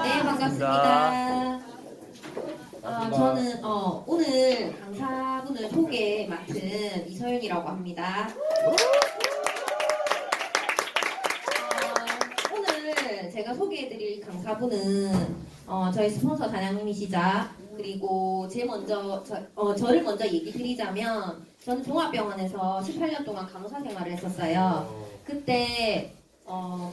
네, 반갑습니다. 저는 오늘 강사분을 소개 맡은 이서윤이라고 합니다. 오늘 제가 소개해드릴 강사분은 저희 스폰서 단장님이시자, 그리고 저를 먼저 얘기 드리자면, 저는 종합병원에서 18년 동안 간호사 생활을 했었어요. 그때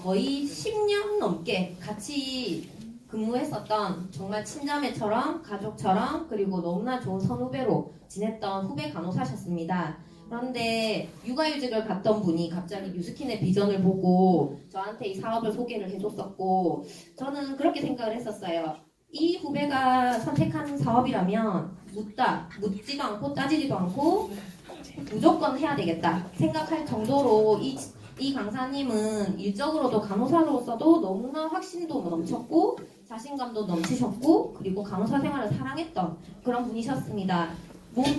거의 10년 넘게 같이 근무했었던, 정말 친자매처럼 가족처럼, 그리고 너무나 좋은 선후배로 지냈던 후배 간호사셨습니다. 그런데 육아휴직을 갔던 분이 갑자기 뉴스킨의 비전을 보고 저한테 이 사업을 소개를 해줬었고, 저는 그렇게 생각을 했었어요. 이 후배가 선택한 사업이라면 묻지도 않고 따지지도 않고 무조건 해야 되겠다 생각할 정도로 이 강사님은 일적으로도 간호사로서도 너무나 확신도 넘쳤고 자신감도 넘치셨고, 그리고 간호사 생활을 사랑했던 그런 분이셨습니다.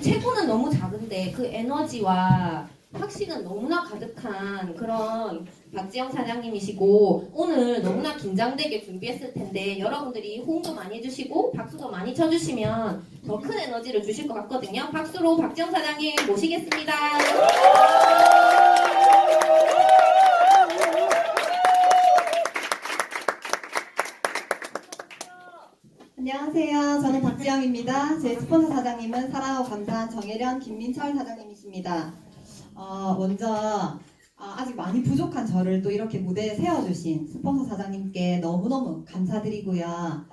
체구는 너무 작은데 그 에너지와 확신은 너무나 가득한 그런 박지영 사장님이시고, 오늘 너무나 긴장되게 준비했을 텐데 여러분들이 호응도 많이 해주시고 박수도 많이 쳐주시면 더 큰 에너지를 주실 것 같거든요. 박수로 박지영 사장님 모시겠습니다. 안녕하세요. 저는 박지영입니다. 제 스폰서 사장님은 사랑하고 감사한 정혜련, 김민철 사장님이십니다. 먼저 아직 많이 부족한 저를 또 이렇게 무대에 세워주신 스폰서 사장님께 너무너무 감사드리고요.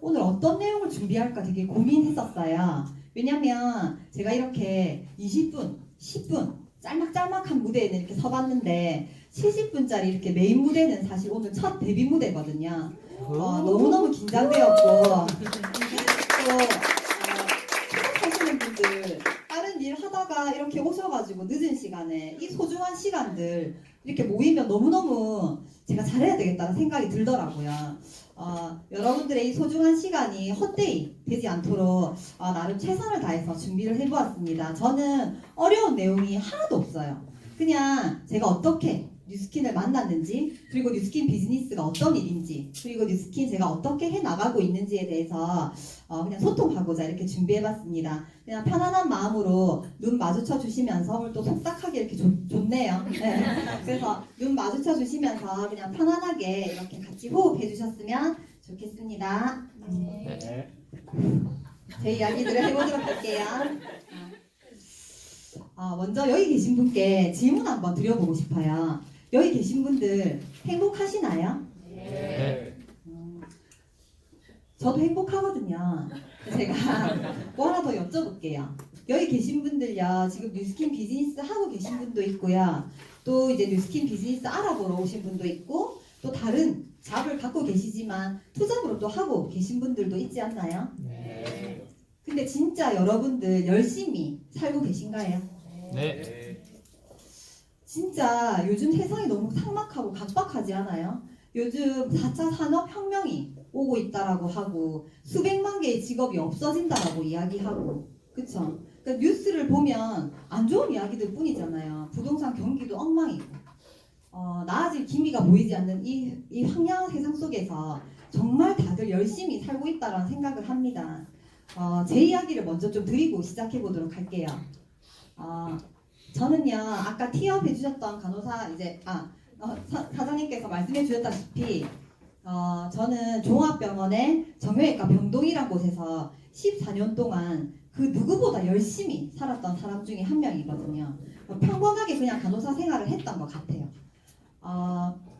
오늘 어떤 내용을 준비할까 되게 고민했었어요. 왜냐면 제가 이렇게 20분, 10분 짤막짤막한 무대에는 이렇게 서봤는데 70분짜리 이렇게 메인 무대는 사실 오늘 첫 데뷔 무대거든요. 너무너무 긴장되었고 또 사시는 분들 다른 일 하다가 이렇게 오셔가지고 늦은 시간에 이 소중한 시간들 이렇게 모이면 너무너무 제가 잘해야 되겠다는 생각이 들더라고요. 여러분들의 이 소중한 시간이 헛되이 되지 않도록 나름 최선을 다해서 준비를 해보았습니다. 저는 어려운 내용이 하나도 없어요. 그냥 제가 어떻게 뉴스킨을 만났는지, 그리고 뉴스킨 비즈니스가 어떤 일인지, 그리고 뉴스킨 제가 어떻게 해나가고 있는지에 대해서 그냥 소통하고자 이렇게 준비해봤습니다. 그냥 편안한 마음으로 눈 마주쳐 주시면서, 오늘 또 속삭하게 이렇게 좋네요. 네. 그래서 눈 마주쳐 주시면서 그냥 편안하게 이렇게 같이 호흡해 주셨으면 좋겠습니다. 네. 제 이야기들을 해보도록 할게요. 먼저 여기 계신 분께 질문 한번 드려보고 싶어요. 여기 계신 분들 행복하시나요? 네. 저도 행복하거든요. 제가 뭐 하나 더 여쭤볼게요. 여기 계신 분들요, 지금 뉴스킨 비즈니스 하고 계신 분도 있고요, 또 이제 뉴스킨 비즈니스 알아보러 오신 분도 있고, 또 다른 잡을 갖고 계시지만 투잡으로 또 하고 계신 분들도 있지 않나요? 네. 근데 진짜 여러분들 열심히 살고 계신가요? 네. 진짜 요즘 세상이 너무 삭막하고 각박하지 않아요? 요즘 4차 산업혁명이 오고 있다라고 하고 수백만 개의 직업이 없어진다라고 이야기하고, 그쵸? 그러니까 뉴스를 보면 안 좋은 이야기들 뿐이잖아요. 부동산 경기도 엉망이고 나아질 기미가 보이지 않는 이 황량한 세상 속에서 정말 다들 열심히 살고 있다라는 생각을 합니다. 제 이야기를 먼저 좀 드리고 시작해 보도록 할게요. 저는요, 아까 티업 해주셨던 간호사 사장님께서 말씀해 주셨다시피 저는 종합병원의 정형외과 병동이란 곳에서 14년 동안 그 누구보다 열심히 살았던 사람 중에 한 명이거든요. 평범하게 그냥 간호사 생활을 했던 것 같아요.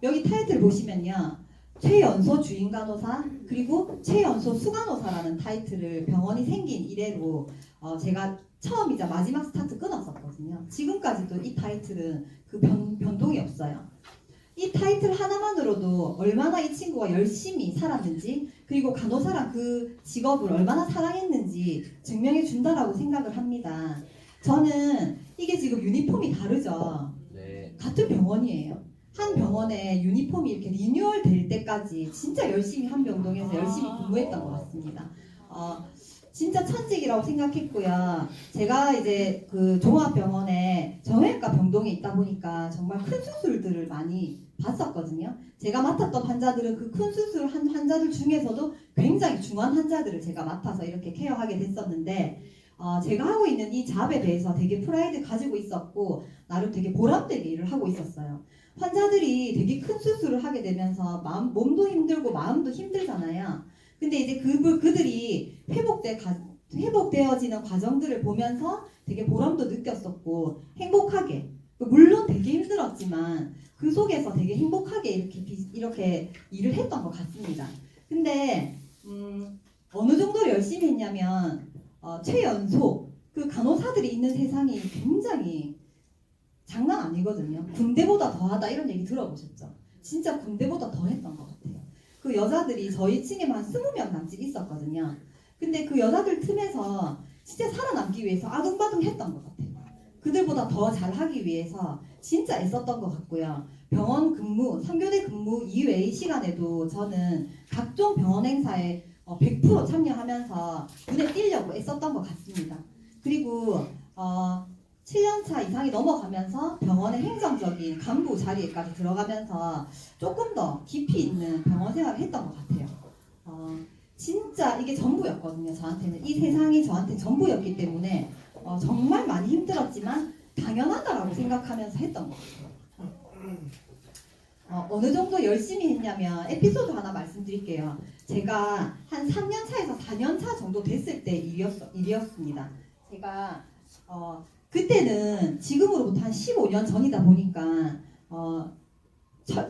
여기 타이틀 보시면요, 최연소 주임 간호사, 그리고 최연소 수간호사라는 타이틀을 병원이 생긴 이래로 제가 처음이자 마지막 스타트 끊었었거든요. 지금까지도 이 타이틀은 그 변동이 없어요. 이 타이틀 하나만으로도 얼마나 이 친구가 열심히 살았는지, 그리고 간호사랑 그 직업을 얼마나 사랑했는지 증명해 준다라고 생각을 합니다. 저는 이게 지금 유니폼이 다르죠. 네. 같은 병원이에요. 한 병원에 유니폼이 이렇게 리뉴얼 될 때까지 진짜 열심히 한 병동에서 열심히 근무했던 것 같습니다. 진짜 천직이라고 생각했고요. 제가 이제 그 종합병원에 정형외과 병동에 있다 보니까 정말 큰 수술들을 많이 봤었거든요. 제가 맡았던 환자들은 그 큰 수술 한 환자들 중에서도 굉장히 중한 환자들을 제가 맡아서 이렇게 케어하게 됐었는데 제가 하고 있는 이 잡에 대해서 되게 프라이드 가지고 있었고 나름 되게 보람되게 일을 하고 있었어요. 환자들이 되게 큰 수술을 하게 되면서 몸도 힘들고 마음도 힘들잖아요. 근데 이제 그들이 회복되어지는 과정들을 보면서 되게 보람도 느꼈었고 행복하게 물론 되게 힘들었지만 그 속에서 되게 행복하게 이렇게 일을 했던 것 같습니다. 근데 어느 정도로 열심히 했냐면 최연소 그 간호사들이 있는 세상이 굉장히 장난 아니거든요. 군대보다 더하다 이런 얘기 들어보셨죠? 진짜 군대보다 더 했던 것 같아요. 그 여자들이 저희 층에만 20명 남짓 있었거든요. 근데 그 여자들 틈에서 진짜 살아남기 위해서 아둥바둥 했던 것 같아요. 그들보다 더 잘하기 위해서 진짜 애썼던 것 같고요. 병원 근무, 3교대 근무 이외의 시간에도 저는 각종 병원 행사에 100% 참여하면서 눈에 띄려고 애썼던 것 같습니다. 그리고 7년차 이상이 넘어가면서 병원의 행정적인 간부 자리에까지 들어가면서 조금 더 깊이 있는 병원 생활을 했던 것 같아요. 진짜 이게 전부였거든요. 저한테는 이 세상이 저한테 전부였기 때문에 정말 많이 힘들었지만 당연하다라고 생각하면서 했던 것 같아요. 어느 정도 열심히 했냐면 에피소드 하나 말씀드릴게요. 제가 한 3년차에서 4년차 정도 됐을 때 일이었습니다. 제가 그때는 지금으로부터 한 15년 전이다 보니까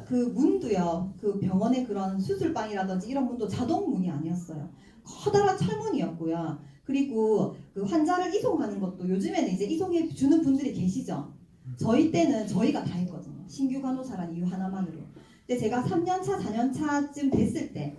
그 문도요, 그 병원의 그런 수술방이라든지 이런 문도 자동 문이 아니었어요. 커다란 철문이었고요. 그리고 그 환자를 이송하는 것도 요즘에는 이제 이송해 주는 분들이 계시죠. 저희 때는 저희가 다 했거든요. 신규 간호사란 이유 하나만으로. 근데 제가 3년차, 4년차쯤 됐을 때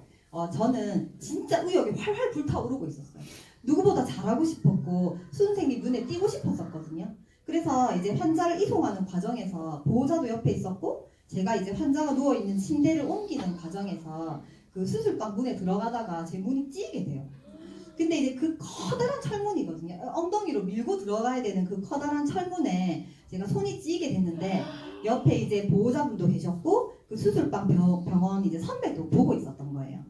저는 진짜 의욕이 활활 불타오르고 있었어요. 누구보다 잘하고 싶었고 선생님 눈에 띄고 싶었었거든요. 그래서 이제 환자를 이송하는 과정에서 보호자도 옆에 있었고 제가 이제 환자가 누워있는 침대를 옮기는 과정에서 그 수술방 문에 들어가다가 제 문이 찌게 돼요. 근데 이제 그 커다란 철문이거든요. 엉덩이로 밀고 들어가야 되는 그 커다란 철문에 제가 손이 찌게 됐는데 옆에 이제 보호자분도 계셨고 그 수술방 병원 이제 선배도 보고 있었던 거예요.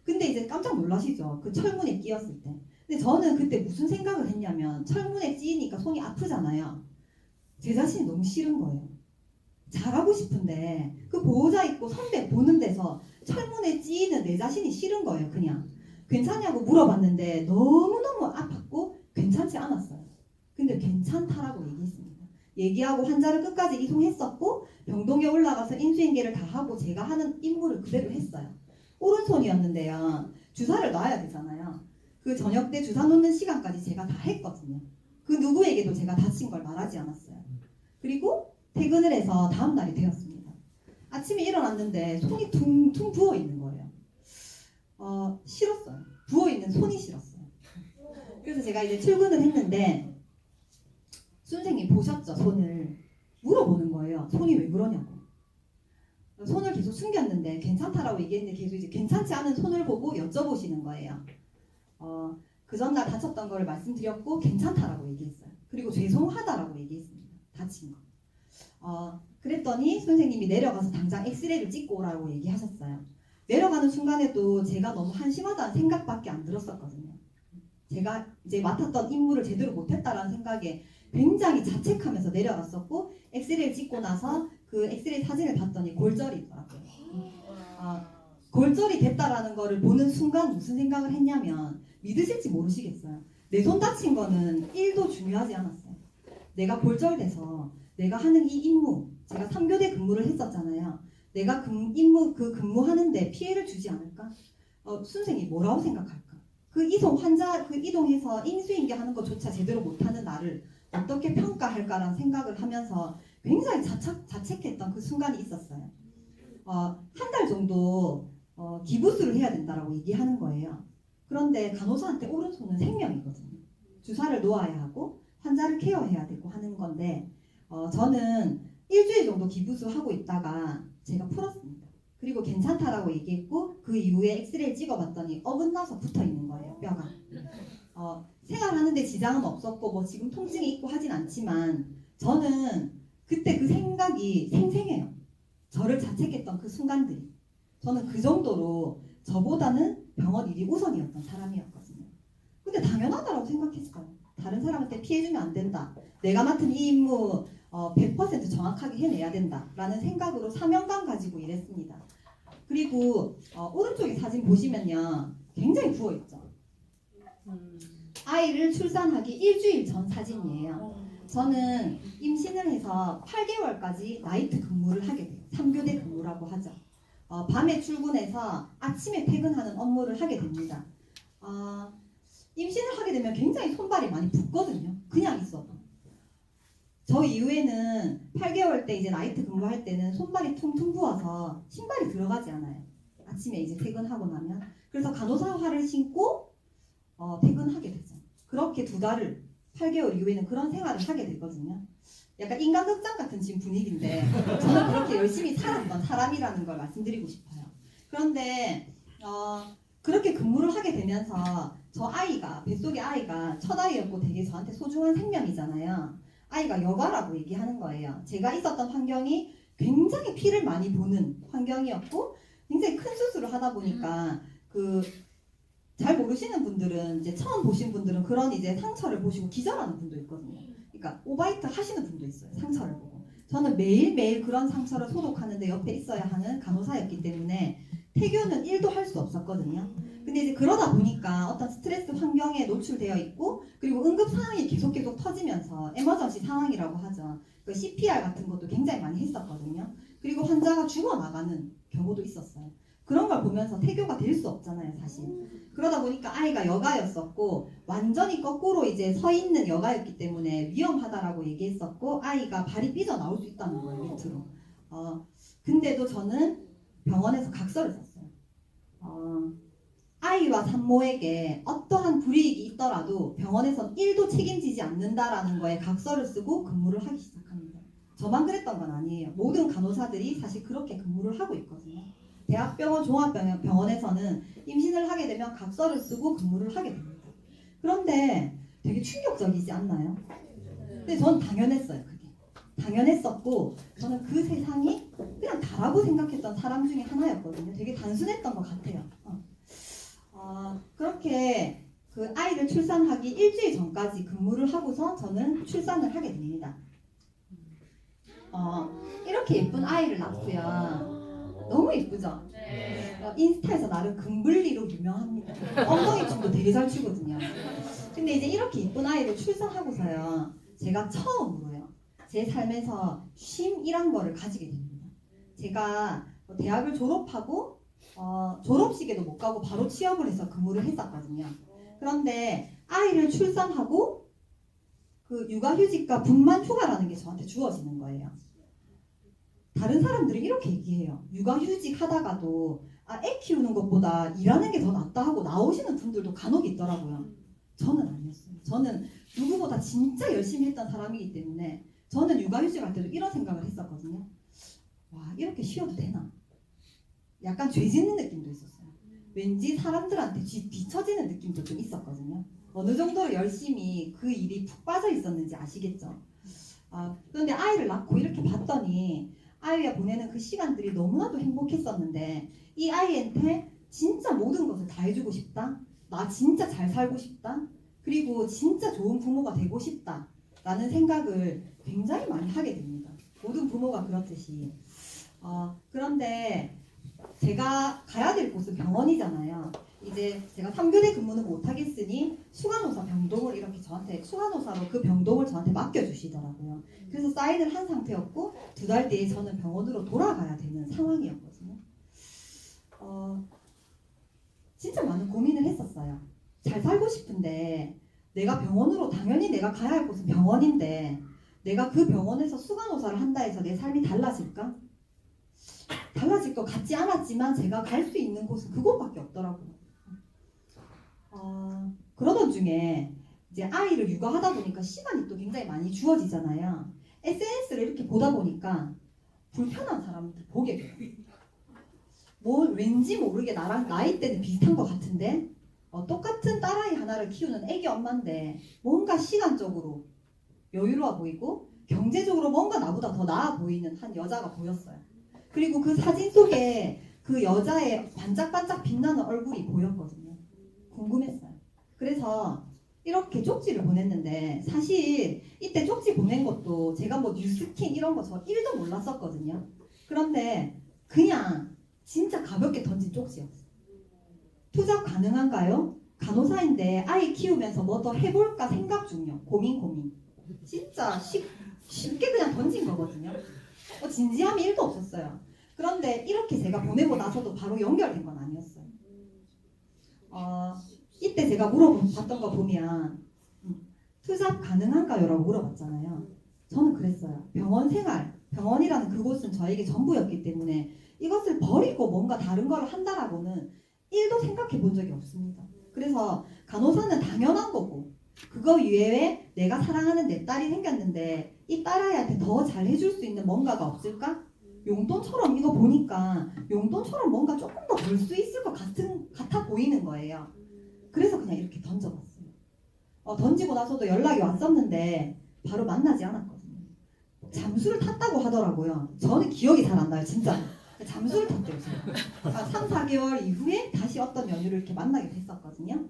근데 이제 깜짝 놀라시죠. 그 철문에 끼었을 때. 근데 저는 그때 무슨 생각을 했냐면 철문에 찌니까 손이 아프잖아요. 제 자신이 너무 싫은 거예요. 잘하고 싶은데 그 보호자 있고 선배 보는 데서 철문에 찌는 내 자신이 싫은 거예요. 그냥 괜찮냐고 물어봤는데 너무너무 아팠고 괜찮지 않았어요. 근데 괜찮다라고 얘기했습니다. 얘기하고 환자를 끝까지 이송했었고 병동에 올라가서 인수인계를 다 하고 제가 하는 임무를 그대로 했어요. 오른손이었는데요. 주사를 놔야 되잖아요. 그 저녁 때 주사 놓는 시간까지 제가 다 했거든요. 그 누구에게도 제가 다친 걸 말하지 않았어요. 그리고 퇴근을 해서 다음 날이 되었습니다. 아침에 일어났는데 손이 퉁퉁 부어 있는 거예요. 싫었어요. 부어 있는 손이 싫었어요. 그래서 제가 이제 출근을 했는데 선생님 보셨죠? 손을 물어보는 거예요. 손이 왜 그러냐고. 손을 계속 숨겼는데 괜찮다라고 얘기했는데 계속 이제 괜찮지 않은 손을 보고 여쭤보시는 거예요. 그 전날 다쳤던 걸 말씀드렸고 괜찮다라고 얘기했어요. 그리고 죄송하다라고 얘기했습니다. 다친 거. 그랬더니 선생님이 내려가서 당장 엑스레이를 찍고 오라고 얘기하셨어요. 내려가는 순간에도 제가 너무 한심하다는 생각밖에 안 들었었거든요. 제가 이제 맡았던 임무를 제대로 못했다라는 생각에 굉장히 자책하면서 내려갔었고 엑스레이를 찍고 나서 그 엑스레이 사진을 봤더니 골절이 있더라고요. 골절이 됐다라는 거를 보는 순간 무슨 생각을 했냐면 믿으실지 모르시겠어요. 내 손 다친 거는 1도 중요하지 않았어요. 내가 골절돼서 내가 하는 이 임무, 제가 3교대 근무를 했었잖아요. 내가 근무하는데 피해를 주지 않을까? 선생님이 뭐라고 생각할까? 그 환자 이동해서 인수인계하는 것조차 제대로 못하는 나를 어떻게 평가할까라는 생각을 하면서 굉장히 자책했던 그 순간이 있었어요. 한 달 정도 기부수를 해야 된다라고 얘기하는 거예요. 그런데 간호사한테 오른손은 생명이거든요. 주사를 놓아야 하고 환자를 케어해야 되고 하는 건데 저는 일주일 정도 기부수 하고 있다가 제가 풀었습니다. 그리고 괜찮다라고 얘기했고 그 이후에 엑스레이를 찍어봤더니 어긋나서 붙어 있는 거예요. 뼈가. 생활하는데 지장은 없었고 뭐 지금 통증이 있고 하진 않지만 저는 그때 그 생각이 생생해요. 저를 자책했던 그 순간들이. 저는 그 정도로 저보다는 병원 일이 우선이었던 사람이었거든요. 근데 당연하다라고 생각했어요. 다른 사람한테 피해주면 안 된다. 내가 맡은 이 임무 100% 정확하게 해내야 된다라는 생각으로 사명감 가지고 일했습니다. 그리고 오른쪽에 사진 보시면요. 굉장히 부어있죠. 아이를 출산하기 일주일 전 사진이에요. 저는 임신을 해서 8개월까지 나이트 근무를 하게 돼요. 3교대 근무라고 하죠. 밤에 출근해서 아침에 퇴근하는 업무를 하게 됩니다. 임신을 하게 되면 굉장히 손발이 많이 붓거든요. 그냥 있어도. 저 이후에는 8개월 때 이제 나이트 근무할 때는 손발이 퉁퉁 부어서 신발이 들어가지 않아요. 아침에 이제 퇴근하고 나면. 그래서 간호사화를 신고 퇴근하게 되죠. 그렇게 2달을 8개월 이후에는 그런 생활을 하게 되거든요. 약간 인간극장 같은 지금 분위기인데 저는 그렇게 열심히 살았던 사람이라는 걸 말씀드리고 싶어요. 그런데 그렇게 근무를 하게 되면서 저 아이가 뱃속의 아이가 첫 아이였고 되게 저한테 소중한 생명이잖아요. 아이가 여가라고 얘기하는 거예요. 제가 있었던 환경이 굉장히 피를 많이 보는 환경이었고 굉장히 큰 수술을 하다 보니까 잘 모르시는 분들은 이제 처음 보신 분들은 그런 이제 상처를 보시고 기절하는 분도 있거든요. 그러니까 오바이트 하시는 분도 있어요. 상처를 보고. 저는 매일매일 그런 상처를 소독하는데 옆에 있어야 하는 간호사였기 때문에 태교는 1도 할 수 없었거든요. 근데 이제 그러다 보니까 어떤 스트레스 환경에 노출되어 있고 그리고 응급 상황이 계속 터지면서 에머전시 상황이라고 하죠. 그 CPR 같은 것도 굉장히 많이 했었거든요. 그리고 환자가 죽어나가는 경우도 있었어요. 그런 걸 보면서 태교가 될 수 없잖아요, 사실. 그러다 보니까 아이가 여가였었고 완전히 거꾸로 이제 서 있는 여가였기 때문에 위험하다라고 얘기했었고 아이가 발이 삐져나올 수 있다는 거예요, 밑으로. 근데도 저는 병원에서 각서를 썼어요. 아이와 산모에게 어떠한 불이익이 있더라도 병원에선 1도 책임지지 않는다라는 거에 각서를 쓰고 근무를 하기 시작합니다. 저만 그랬던 건 아니에요. 모든 간호사들이 사실 그렇게 근무를 하고 있거든요. 대학병원, 종합병원에서는 임신을 하게 되면 각서를 쓰고 근무를 하게 됩니다. 그런데 되게 충격적이지 않나요? 근데 전 당연했어요, 그게. 당연했었고 저는 그 세상이 그냥 다라고 생각했던 사람 중에 하나였거든요. 되게 단순했던 것 같아요. 그렇게 그 아이를 출산하기 일주일 전까지 근무를 하고서 저는 출산을 하게 됩니다. 이렇게 예쁜 아이를 낳고요. 너무 예쁘죠? 인스타에서 나름 금블리로 유명합니다. 엉덩이 춤도 되게 잘 추거든요. 근데 이제 이렇게 예쁜 아이를 출산하고서요. 제가 처음으로요. 제 삶에서 쉼이란 거를 가지게 됩니다. 제가 대학을 졸업하고 졸업식에도 못 가고 바로 취업을 해서 근무를 했었거든요. 그런데 아이를 출산하고 그 육아휴직과 분만 휴가라는 게 저한테 주어지는 거예요. 다른 사람들은 이렇게 얘기해요. 육아휴직 하다가도 애 키우는 것보다 일하는 게 더 낫다 하고 나오시는 분들도 간혹 있더라고요. 저는 아니었어요. 저는 누구보다 진짜 열심히 했던 사람이기 때문에 저는 육아휴직 할 때도 이런 생각을 했었거든요. 와, 이렇게 쉬어도 되나? 약간 죄 짓는 느낌도 있었어요. 왠지 사람들한테 뒤처지는 느낌도 좀 있었거든요. 어느 정도로 열심히 그 일이 푹 빠져 있었는지 아시겠죠? 그런데 아이를 낳고 이렇게 봤더니 아이와 보내는 그 시간들이 너무나도 행복했었는데 이 아이한테 진짜 모든 것을 다 해주고 싶다. 나 진짜 잘 살고 싶다. 그리고 진짜 좋은 부모가 되고 싶다. 라는 생각을 굉장히 많이 하게 됩니다. 모든 부모가 그렇듯이. 그런데 제가 가야 될 곳은 병원이잖아요. 이제 제가 3교대 근무는 못하겠으니 수간호사 병동을 이렇게 저한테 수간호사로 그 병동을 저한테 맡겨주시더라고요. 그래서 사인을 한 상태였고 2달 뒤에 저는 병원으로 돌아가야 되는 상황이었거든요. 진짜 많은 고민을 했었어요. 잘 살고 싶은데 내가 병원으로 당연히 내가 가야 할 곳은 병원인데 내가 그 병원에서 수간호사를 한다 해서 내 삶이 달라질까? 달라질 것 같지 않았지만 제가 갈 수 있는 곳은 그곳밖에 없더라고요. 그러던 중에 이제 아이를 육아하다 보니까 시간이 또 굉장히 많이 주어지잖아요. SNS를 이렇게 보다 보니까 불편한 사람들 보게 돼요. 뭐 왠지 모르게 나랑 나이대는 비슷한 것 같은데 똑같은 딸아이 하나를 키우는 애기 엄마인데 뭔가 시간적으로 여유로워 보이고 경제적으로 뭔가 나보다 더 나아 보이는 한 여자가 보였어요. 그리고 그 사진 속에 그 여자의 반짝반짝 빛나는 얼굴이 보였거든요. 궁금했어요. 그래서 이렇게 쪽지를 보냈는데 사실 이때 쪽지 보낸 것도 제가 뭐 뉴스킨 이런 거 저 1도 몰랐었거든요. 그런데 그냥 진짜 가볍게 던진 쪽지였어요. 투잡 가능한가요? 간호사인데 아이 키우면서 뭐 더 해볼까 생각 중요. 고민. 진짜 쉽게 그냥 던진 거거든요. 진지함이 1도 없었어요. 그런데 이렇게 제가 보내고 나서도 바로 연결된 건 아니었어요. 이때 제가 물어봤던 거 보면 투잡 가능한가요? 라고 물어봤잖아요. 저는 그랬어요. 병원 생활, 병원이라는 그곳은 저에게 전부였기 때문에 이것을 버리고 뭔가 다른 걸 한다라고는 1도 생각해 본 적이 없습니다. 그래서 간호사는 당연한 거고 그거 이외에 내가 사랑하는 내 딸이 생겼는데 이 딸아이한테 더 잘해줄 수 있는 뭔가가 없을까? 용돈처럼 이거 보니까 용돈처럼 뭔가 조금 더 벌 수 있을 것 같아 보이는 거예요. 그래서 그냥 이렇게 던져봤어요. 던지고 나서도 연락이 왔었는데 바로 만나지 않았거든요. 잠수를 탔다고 하더라고요. 저는 기억이 잘 안 나요, 진짜. 잠수를 탔대요, 제가. 3, 4개월 이후에 다시 어떤 연유를 이렇게 만나게 됐었거든요.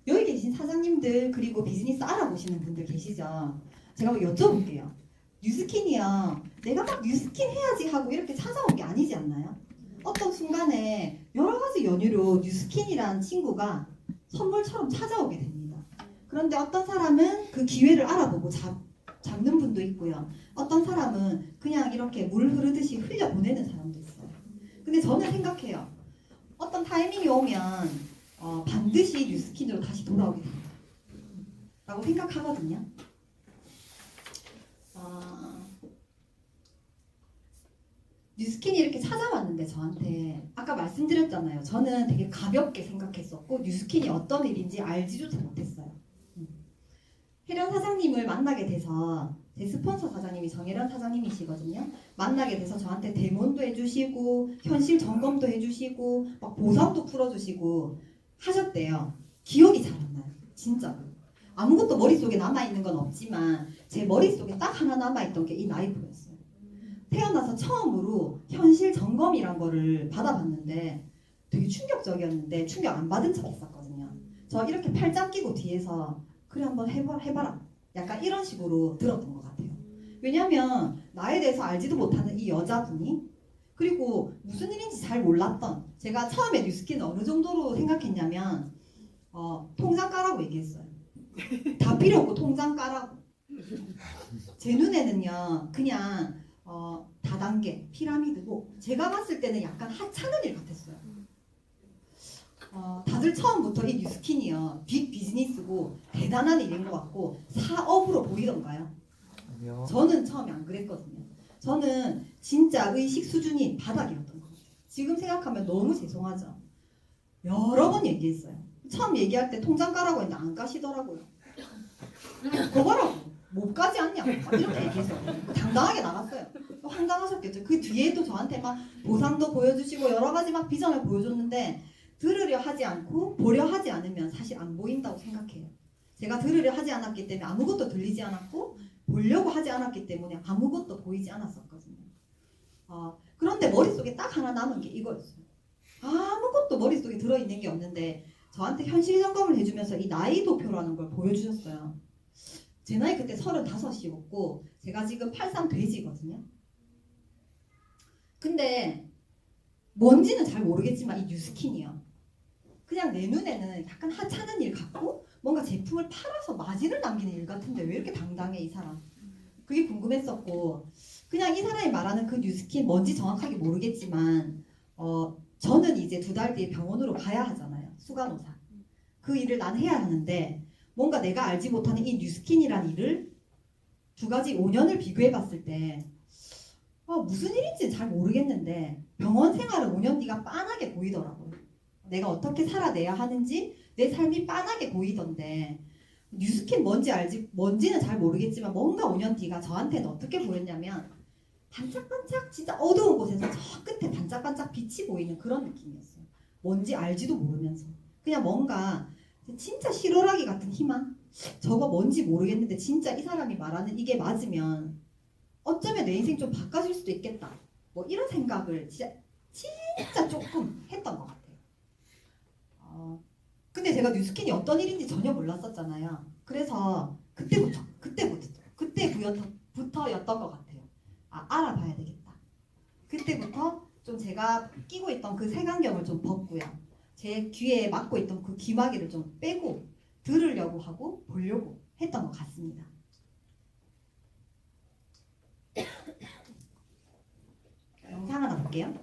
여기 계신 사장님들 그리고 비즈니스 알아보시는 분들 계시죠? 제가 한번 여쭤볼게요. 뉴스킨이요. 내가 막 뉴스킨 해야지 하고 이렇게 찾아온 게 아니지 않나요? 어떤 순간에 여러 가지 연유로 뉴스킨이라는 친구가 선물처럼 찾아오게 됩니다. 그런데 어떤 사람은 그 기회를 알아보고 잡는 분도 있고요. 어떤 사람은 그냥 이렇게 물 흐르듯이 흘려보내는 사람도 있어요. 근데 저는 생각해요. 어떤 타이밍이 오면 반드시 뉴스킨으로 다시 돌아오게 됩니다. 라고 생각하거든요. 뉴스킨이 이렇게 찾아왔는데 저한테 아까 말씀드렸잖아요. 저는 되게 가볍게 생각했었고 뉴스킨이 어떤 일인지 알지조차 못했어요. 혜련 사장님을 만나게 돼서 제 스폰서 사장님이 정혜련 사장님이시거든요. 만나게 돼서 저한테 데모도 해주시고 현실 점검도 해주시고 막 보상도 풀어주시고 하셨대요. 기억이 잘 안 나요. 진짜로. 아무것도 머릿속에 남아있는 건 없지만 제 머릿속에 딱 하나 남아있던 게 이 나이프였어요. 태어나서 처음으로 현실 점검이란 거를 받아봤는데 되게 충격적이었는데 충격 안 받은 척 했었거든요. 저 이렇게 팔짱 끼고 뒤에서 그래 한번 해봐라. 약간 이런 식으로 들었던 것 같아요. 왜냐면 나에 대해서 알지도 못하는 이 여자분이 그리고 무슨 일인지 잘 몰랐던 제가 처음에 뉴스킨 어느 정도로 생각했냐면 통장 까라고 얘기했어요. 다 필요 없고 통장 까라고. 제 눈에는요 그냥 다단계 피라미드고 제가 봤을 때는 약간 하찮은 일 같았어요. 다들 처음부터 이 뉴스킨이요 빅 비즈니스고 대단한 일인 것 같고 사업으로 보이던가요? 아니요. 저는 처음에 안 그랬거든요. 저는 진짜 의식 수준이 바닥이었던 것 같아요. 지금 생각하면 너무 죄송하죠. 여러 번 얘기했어요. 처음 얘기할 때 통장 까라고 했는데 안 까시더라고요. 그거 봐라고 못 까지 않냐 막 이렇게 얘기했어요. 당당하게 나갔어요. 황당하셨겠죠. 그 뒤에도 저한테 막 보상도 보여주시고 여러 가지 막 비전을 보여줬는데 들으려 하지 않고 보려 하지 않으면 사실 안 보인다고 생각해요. 제가 들으려 하지 않았기 때문에 아무것도 들리지 않았고 보려고 하지 않았기 때문에 아무것도 보이지 않았었거든요. 그런데 머릿속에 딱 하나 남은 게 이거였어요. 아무것도 머릿속에 들어있는 게 없는데 저한테 현실 점검을 해주면서 이 나이 도표라는 걸 보여주셨어요. 제 나이 그때 35이었고 제가 지금 83 돼지거든요. 근데 뭔지는 잘 모르겠지만 이 뉴스킨이요. 그냥 내 눈에는 약간 하찮은 일 같고 뭔가 제품을 팔아서 마진을 남기는 일 같은데 왜 이렇게 당당해 이 사람. 그게 궁금했었고 그냥 이 사람이 말하는 그 뉴스킨 뭔지 정확하게 모르겠지만 저는 이제 2달 뒤에 병원으로 가야 하잖아요. 수간호사. 그 일을 난 해야 하는데 뭔가 내가 알지 못하는 이 뉴스킨이란 일을 두 가지 5년을 비교해 봤을 때 무슨 일인지 잘 모르겠는데 병원 생활은 5년 뒤가 빤하게 보이더라고요. 내가 어떻게 살아내야 하는지 내 삶이 빤하게 보이던데 뉴스킨 뭔지는 잘 모르겠지만 뭔가 5년 뒤가 저한테는 어떻게 보였냐면 반짝반짝 진짜 어두운 곳에서 저 끝에 반짝반짝 빛이 보이는 그런 느낌이었어요. 뭔지 알지도 모르면서 그냥 뭔가 진짜 실오라기 같은 희망? 저거 뭔지 모르겠는데 진짜 이 사람이 말하는 이게 맞으면 어쩌면 내 인생 좀 바꿔질 수도 있겠다. 뭐 이런 생각을 진짜 조금 했던 것 같아요. 근데 제가 뉴스킨이 어떤 일인지 전혀 몰랐었잖아요. 그래서 그때부터였던 것 같아요. 알아봐야 되겠다. 그때부터 좀 제가 끼고 있던 그 색안경을 좀 벗고요. 제 귀에 막고 있던 그 귀마개를 좀 빼고 들으려고 하고 보려고 했던 것 같습니다. 영상 하나 볼게요.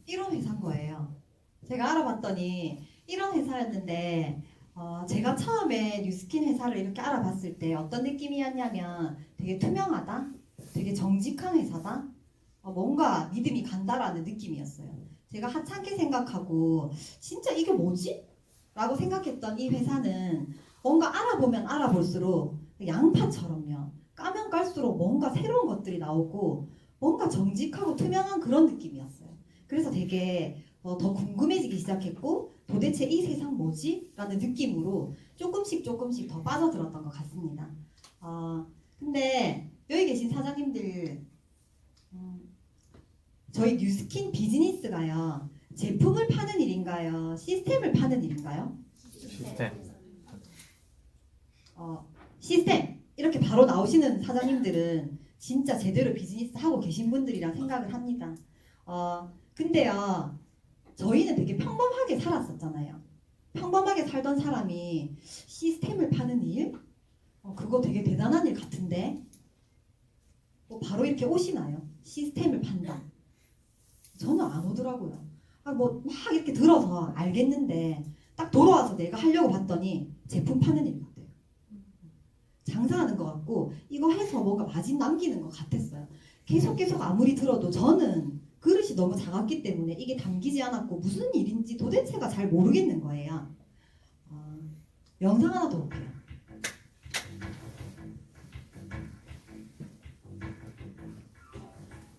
이런 회사인 거예요. 제가 알아봤더니 이런 회사였는데 제가 처음에 뉴스킨 회사를 이렇게 알아봤을 때 어떤 느낌이었냐면 되게 투명하다, 되게 정직한 회사다, 뭔가 믿음이 간다라는 느낌이었어요. 제가 하찮게 생각하고 진짜 이게 뭐지? 라고 생각했던 이 회사는 뭔가 알아보면 알아볼수록 양파처럼요. 까면 깔수록 뭔가 새로운 것들이 나오고 뭔가 정직하고 투명한 그런 느낌이었어요. 그래서 되게 더 궁금해지기 시작했고 도대체 이 세상 뭐지? 라는 느낌으로 조금씩 더 빠져들었던 것 같습니다. 근데 여기 계신 사장님들 저희 뉴스킨 비즈니스가요. 제품을 파는 일인가요? 시스템을 파는 일인가요? 시스템. 시스템 이렇게 바로 나오시는 사장님들은 진짜 제대로 비즈니스 하고 계신 분들이라 생각을 합니다. 근데요, 저희는 되게 평범하게 살았었잖아요. 평범하게 살던 사람이 시스템을 파는 일? 그거 되게 대단한 일 같은데? 바로 이렇게 오시나요? 시스템을 판다. 저는 안 오더라고요. 막 이렇게 들어서 알겠는데 딱 돌아와서 내가 하려고 봤더니 제품 파는 일 같아요. 장사하는 것 같고 이거 해서 뭔가 마진 남기는 것 같았어요. 계속 아무리 들어도 저는 그릇이 너무 작았기 때문에 이게 담기지 않았고 무슨 일인지 도대체가 잘 모르겠는 거예요. 영상 하나 더 볼게요.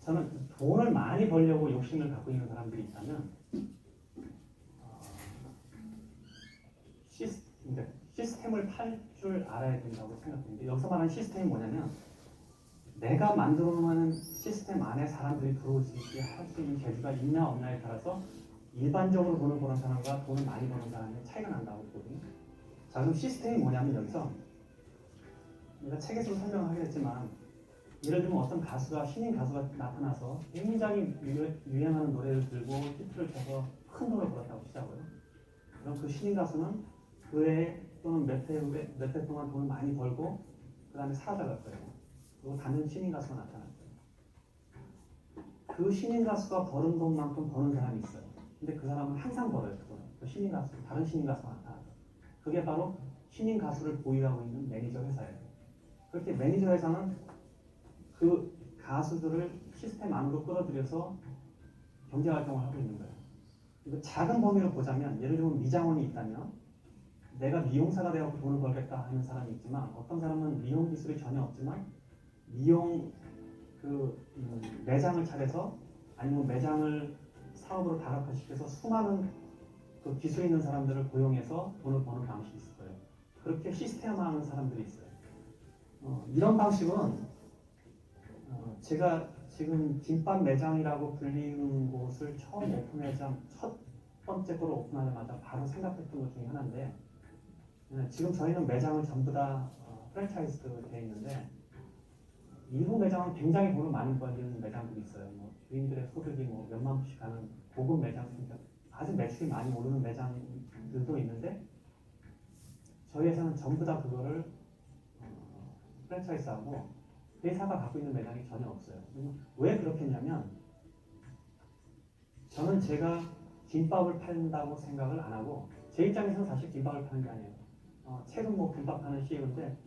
저는 돈을 많이 벌려고 욕심을 갖고 있는 사람들이 있다면 시스템을 팔 줄 알아야 된다고 생각합니다. 여기서 말하는 시스템이 뭐냐면 내가 만들어 놓은 시스템 안에 사람들이 들어올 수 있게 할 수 있는 재주가 있냐 없냐에 따라서 일반적으로 돈을 버는 사람과 돈을 많이 버는 사람의 차이가 난다고 보거든요. 자, 그럼 시스템이 뭐냐면 여기서 내가 책에서 설명하긴 했지만 예를 들면 어떤 가수가 신인 가수가 나타나서 굉장히 유행하는 노래를 들고 히트를 쳐서 큰 돈을 벌었다고 치자고요. 그럼 그 신인 가수는 그 해 또는 몇 해 동안 돈을 많이 벌고 그 다음에 사라져갈 거예요. 그리고 다른 신인 가수가 나타날 거예요. 그 신인 가수가 버는 돈만큼 버는 사람이 있어요. 근데 그 사람은 항상 벌어요. 그 신인 가수, 다른 신인 가수가 나타나요. 그게 바로 신인 가수를 보유하고 있는 매니저 회사예요. 그렇게 매니저 회사는 그 가수들을 시스템 안으로 끌어들여서 경제 활동을 하고 있는 거예요. 그리고 작은 범위로 보자면 예를 들면 미장원이 있다면 내가 미용사가 되어서 돈을 벌겠다 하는 사람이 있지만 어떤 사람은 미용 기술이 전혀 없지만 미용 매장을 차려서 아니면 매장을 사업으로 다각화시켜서 수많은 그 기술 있는 사람들을 고용해서 돈을 버는 방식이 있을 거예요. 그렇게 시스템화하는 사람들이 있어요. 이런 방식은 제가 지금 김밥 매장이라고 불리는 곳을 처음 오픈하자 첫 번째 거로 오픈하자마자 바로 생각했던 것 중에 하나인데 지금 저희는 매장을 전부 다 프랜차이즈로 되어 있는데 일부 매장은 굉장히 돈을 많이 벌리는 매장들이 있어요. 뭐 주인들의 소득이 뭐 몇만 불씩 가는 고급 매장, 아주 매출이 많이 오르는 매장들도 있는데 저희 회사는 전부 다 그거를 프랜차이즈하고 회사가 갖고 있는 매장이 전혀 없어요. 왜 그렇게 했냐면 저는 제가 김밥을 판다고 생각을 안 하고 제 입장에서는 사실 김밥을 파는 게 아니에요. 최근 뭐 김밥 파는 CEO인데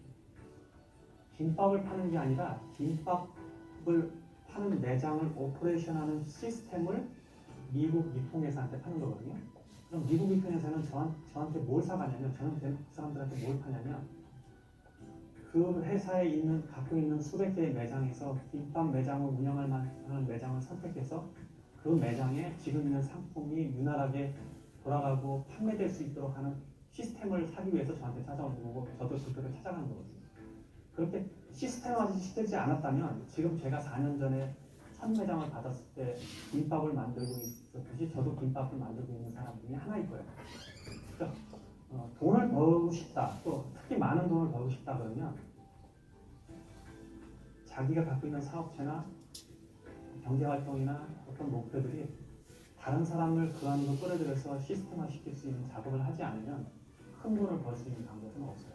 김밥을 파는 게 아니라 김밥을 파는 매장을 오퍼레이션하는 시스템을 미국 유통회사한테 파는 거거든요. 그럼 미국 유통회사는 저한테 뭘 사가냐면 저는 그 사람들한테 뭘 파냐면 그 회사에 갖고 있는 수백 개의 매장에서 김밥 매장을 운영할 만한 매장을 선택해서 그 매장에 지금 있는 상품이 유난하게 돌아가고 판매될 수 있도록 하는 시스템을 사기 위해서 저한테 찾아오는 거고 저도 그들을 찾아가는 거거든요. 그렇게 시스템화가 시되지 않았다면 지금 제가 4년 전에 첫 매장을 받았을 때 김밥을 만들고 있었듯이 저도 김밥을 만들고 있는 사람 중에 하나일 거예요. 그러니까 돈을 벌고 싶다, 또 특히 많은 돈을 벌고 싶다 그러면 자기가 갖고 있는 사업체나 경제활동이나 어떤 목표들이 다른 사람을 그 안으로 끌어들여서 시스템화 시킬 수 있는 작업을 하지 않으면 큰 돈을 벌 수 있는 방법은 없어요.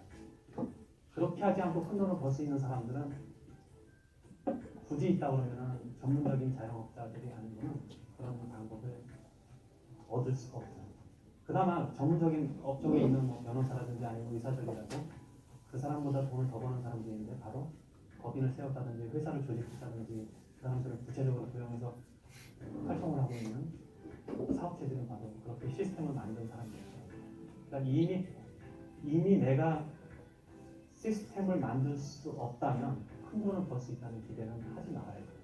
그렇게 하지 않고 큰 돈을 벌 수 있는 사람들은 굳이 있다 그러면 전문적인 자영업자들이 하는 거는 그런 방법을 얻을 수가 없어요. 그나마 전문적인 업종에 있는 뭐 변호사라든지 아니면 의사들이라도 그 사람보다 돈을 더 버는 사람들이 있는데 바로 법인을 세웠다든지 회사를 조직했다든지 그 사람들을 구체적으로 고용해서 활동을 하고 있는 사업체들은 바로 그렇게 시스템을 만든 사람들이에요. 그러니까 이미 내가 시스템을 만들 수 없다면 큰 돈을 벌 수 있다는 기대는 하지 말아야 돼요.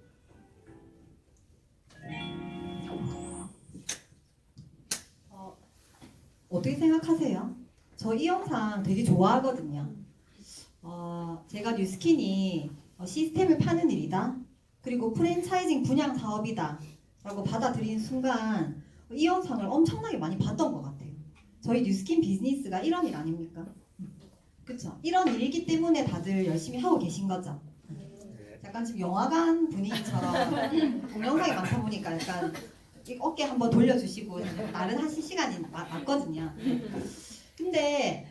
어떻게 생각하세요? 저 이 영상 되게 좋아하거든요. 제가 뉴스킨이 시스템을 파는 일이다. 그리고 프랜차이징 분양 사업이다. 라고 받아들인 순간 이 영상을 엄청나게 많이 봤던 것 같아요. 저희 뉴스킨 비즈니스가 이런 일 아닙니까? 그렇죠? 이런 일이기 때문에 다들 열심히 하고 계신 거죠. 약간 지금 영화관 분위기처럼 동영상이 많다 보니까 약간 이 어깨 한번 돌려주시고 나른 하실 시간이 맞거든요. 근데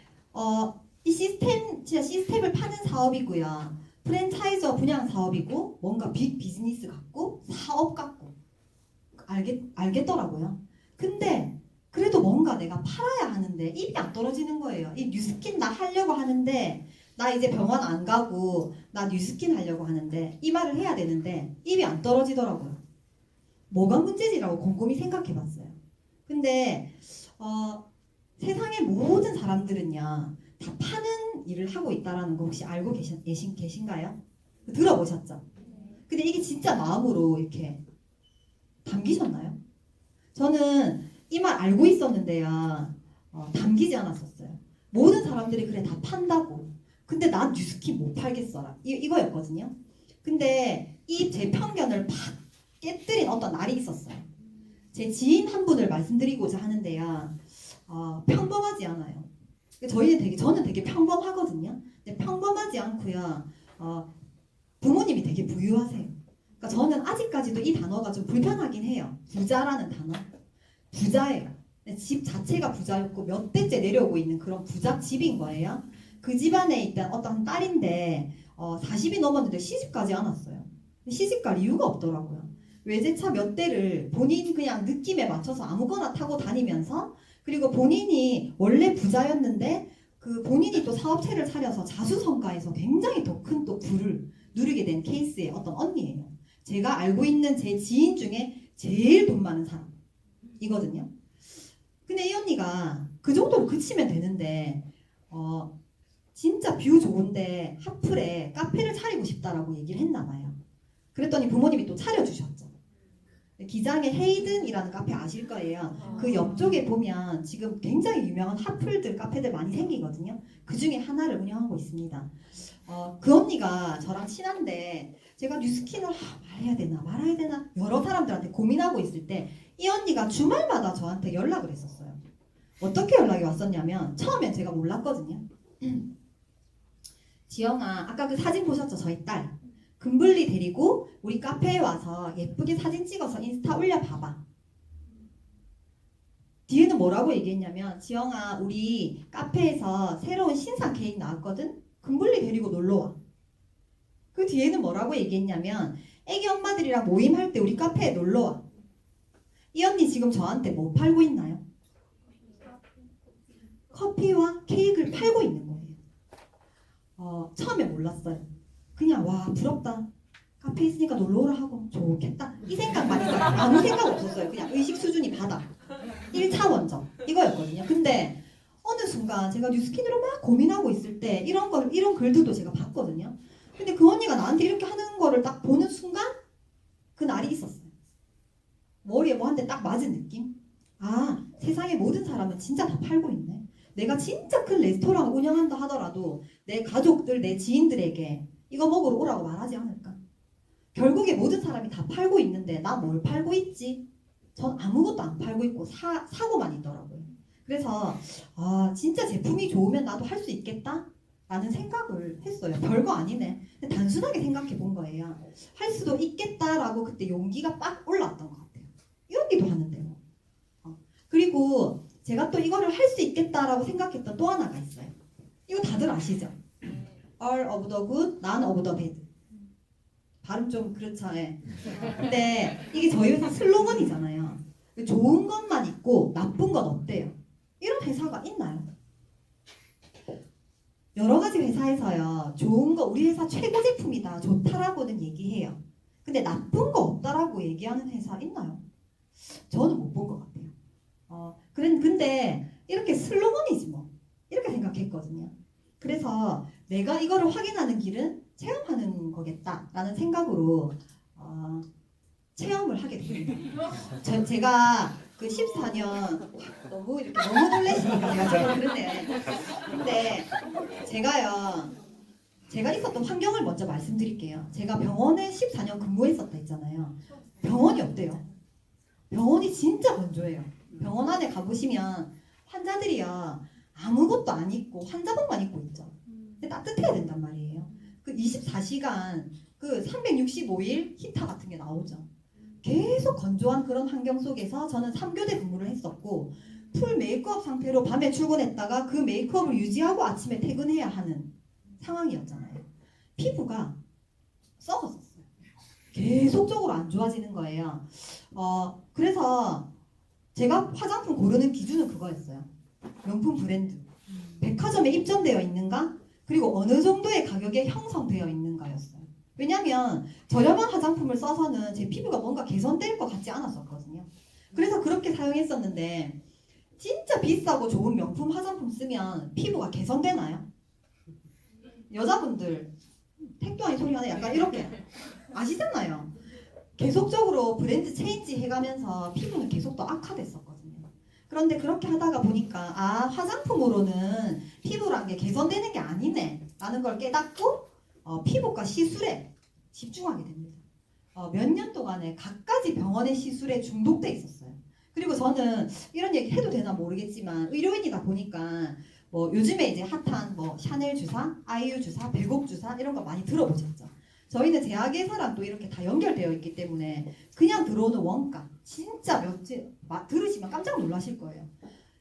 이 진짜 시스템을 파는 사업이고요. 프랜차이저 분양 사업이고 뭔가 빅 비즈니스 같고 사업 같고 알겠더라고요. 근데 그래도 뭔가 내가 팔아야 하는데 입이 안 떨어지는 거예요. 이 뉴스킨 나 하려고 하는데 나 이제 병원 안 가고 나 뉴스킨 하려고 하는데 이 말을 해야 되는데 입이 안 떨어지더라고요. 뭐가 문제지라고 곰곰이 생각해봤어요. 근데 세상의 모든 사람들은요 다 파는 일을 하고 있다라는 거 혹시 알고 계신가요? 들어보셨죠? 근데 이게 진짜 마음으로 이렇게 담기셨나요? 저는 이 말 알고 있었는데요 담기지 않았었어요. 모든 사람들이 그래 다 판다고. 근데 난 뉴스킨 못 팔겠어라. 이거였거든요. 근데 이 제 편견을 팍 깨뜨린 어떤 날이 있었어요. 제 지인 한 분을 말씀드리고자 하는데요. 평범하지 않아요. 저는 되게 평범하거든요. 근데 평범하지 않고요. 부모님이 되게 부유하세요. 그러니까 저는 아직까지도 이 단어가 좀 불편하긴 해요. 부자라는 단어. 부자예요. 집 자체가 부자였고 몇 대째 내려오고 있는 그런 부잣 집인 거예요. 그 집안에 있던 어떤 딸인데 40이 넘었는데 시집가지 않았어요. 시집갈 이유가 없더라고요. 외제차 몇 대를 본인 그냥 느낌에 맞춰서 아무거나 타고 다니면서 그리고 본인이 원래 부자였는데 그 본인이 또 사업체를 차려서 자수성가해서 굉장히 더 큰 또 부를 누리게 된 케이스의 어떤 언니예요. 제가 알고 있는 제 지인 중에 제일 돈 많은 사람이거든요. 근데 이 언니가 그 정도로 그치면 되는데 진짜 뷰 좋은데 하플에 카페를 차리고 싶다라고 얘기를 했나 봐요. 그랬더니 부모님이 또 차려주셨죠. 기장의 헤이든이라는 카페 아실 거예요. 그 옆쪽에 보면 지금 굉장히 유명한 하플들 카페들 많이 생기거든요. 그 중에 하나를 운영하고 있습니다. 그 언니가 저랑 친한데 제가 뉴스킨을 말해야 되나 말아야 되나 여러 사람들한테 고민하고 있을 때 이 언니가 주말마다 저한테 연락을 했었어요. 어떻게 연락이 왔었냐면 처음엔 제가 몰랐거든요. 지영아 아까 그 사진 보셨죠? 저희 딸 금블리 데리고 우리 카페에 와서 예쁘게 사진 찍어서 인스타 올려봐봐. 뒤에는 뭐라고 얘기했냐면 지영아 우리 카페에서 새로운 신상 케이크 나왔거든? 금블리 데리고 놀러와. 그 뒤에는 뭐라고 얘기했냐면 애기 엄마들이랑 모임할 때 우리 카페에 놀러와. 이 언니 지금 저한테 뭐 팔고 있나요? 커피와 케이크를 팔고 있는 거예요. 처음에 몰랐어요. 그냥 와 부럽다. 카페 있으니까 놀러오라 하고 좋겠다. 이 생각만 했어요. 아무 생각 없었어요. 그냥 의식 수준이 바닥. 1차원적 이거였거든요. 근데 어느 순간 제가 뉴스킨으로 막 고민하고 있을 때 이런 글들도 제가 봤거든요. 근데 그 언니가 나한테 이렇게 하는 거를 딱 보는 순간 그 날이 있었어요. 머리에 뭐 한 대 딱 맞은 느낌? 아 세상의 모든 사람은 진짜 다 팔고 있네. 내가 진짜 큰 레스토랑을 운영한다 하더라도 내 가족들, 내 지인들에게 이거 먹으러 오라고 말하지 않을까? 결국에 모든 사람이 다 팔고 있는데 나 뭘 팔고 있지? 전 아무것도 안 팔고 있고 사고만 있더라고요. 그래서 진짜 제품이 좋으면 나도 할 수 있겠다? 라는 생각을 했어요. 별거 아니네. 근데 단순하게 생각해 본 거예요. 할 수도 있겠다라고 그때 용기가 빡 올랐던 것 같아요. 이 언니도 하는데 뭐. 그리고 제가 또 이거를 할 수 있겠다라고 생각했던 또 하나가 있어요. 이거 다들 아시죠? All of the good, none of the bad. 발음 좀 그렇죠. 예. 근데 이게 저희 회사 슬로건이잖아요. 좋은 것만 있고 나쁜 건 없대요. 이런 회사가 있나요? 여러 가지 회사에서요. 좋은 거 우리 회사 최고 제품이다. 좋다라고는 얘기해요. 근데 나쁜 거 없다라고 얘기하는 회사 있나요? 저는 못 본 것 같아요. 근데 이렇게 슬로건이지 뭐. 이렇게 생각했거든요. 그래서 내가 이거를 확인하는 길은 체험하는 거겠다라는 생각으로 체험을 하게 됩니다. 제가 그 14년 너무 놀라시니까 제가 좀 그러네. 근데 제가 있었던 환경을 먼저 말씀드릴게요. 제가 병원에 14년 근무했었다 했잖아요. 병원이 어때요? 병원이 진짜 건조해요. 병원 안에 가보시면 환자들이요 아무것도 안 입고 환자복만 입고 있죠. 근데 따뜻해야 된단 말이에요. 그 24시간 그 365일 히터 같은 게 나오죠. 계속 건조한 그런 환경 속에서 저는 3교대 근무를 했었고 풀 메이크업 상태로 밤에 출근했다가 그 메이크업을 유지하고 아침에 퇴근해야 하는 상황이었잖아요. 피부가 썩었었어요. 계속적으로 안 좋아지는 거예요. 그래서 제가 화장품 고르는 기준은 그거였어요. 명품 브랜드. 백화점에 입점되어 있는가? 그리고 어느 정도의 가격에 형성되어 있는가였어요. 왜냐면 저렴한 화장품을 써서는 제 피부가 뭔가 개선될 것 같지 않았었거든요. 그래서 그렇게 사용했었는데 진짜 비싸고 좋은 명품 화장품 쓰면 피부가 개선되나요? 여자분들 택도아니 소리 하네 약간 이렇게 아시잖아요. 계속적으로 브랜드 체인지 해가면서 피부는 계속 더 악화됐었거든요. 그런데 그렇게 하다가 보니까 아 화장품으로는 피부란 게 개선되는 게 아니네 라는 걸 깨닫고 피부과 시술에 집중하게 됩니다. 몇 년 동안에 갖가지 병원의 시술에 중독돼 있었어요. 그리고 저는 이런 얘기 해도 되나 모르겠지만 의료인이다 보니까 뭐 요즘에 이제 핫한 뭐 샤넬 주사, 아이유 주사, 백옥 주사 이런 거 많이 들어보셨죠? 저희는 제약회사랑 또 이렇게 다 연결되어 있기 때문에 그냥 들어오는 원가 진짜 들으시면 깜짝 놀라실 거예요.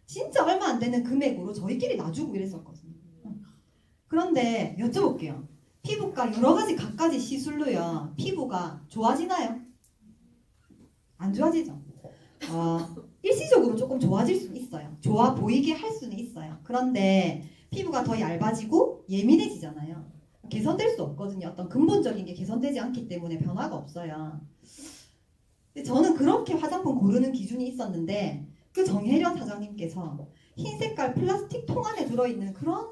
진짜 얼마 안 되는 금액으로 저희끼리 놔주고 이랬었거든요. 그런데 여쭤볼게요. 피부과 여러 가지 갖가지 시술로요. 피부가 좋아지나요? 안 좋아지죠? 일시적으로 조금 좋아질 수 있어요. 좋아 보이게 할 수는 있어요. 그런데 피부가 더 얇아지고 예민해지잖아요. 개선될 수 없거든요. 어떤 근본적인 게 개선되지 않기 때문에 변화가 없어요. 근데 저는 그렇게 화장품 고르는 기준이 있었는데 그 정혜련 사장님께서 흰 색깔 플라스틱 통 안에 들어있는 그런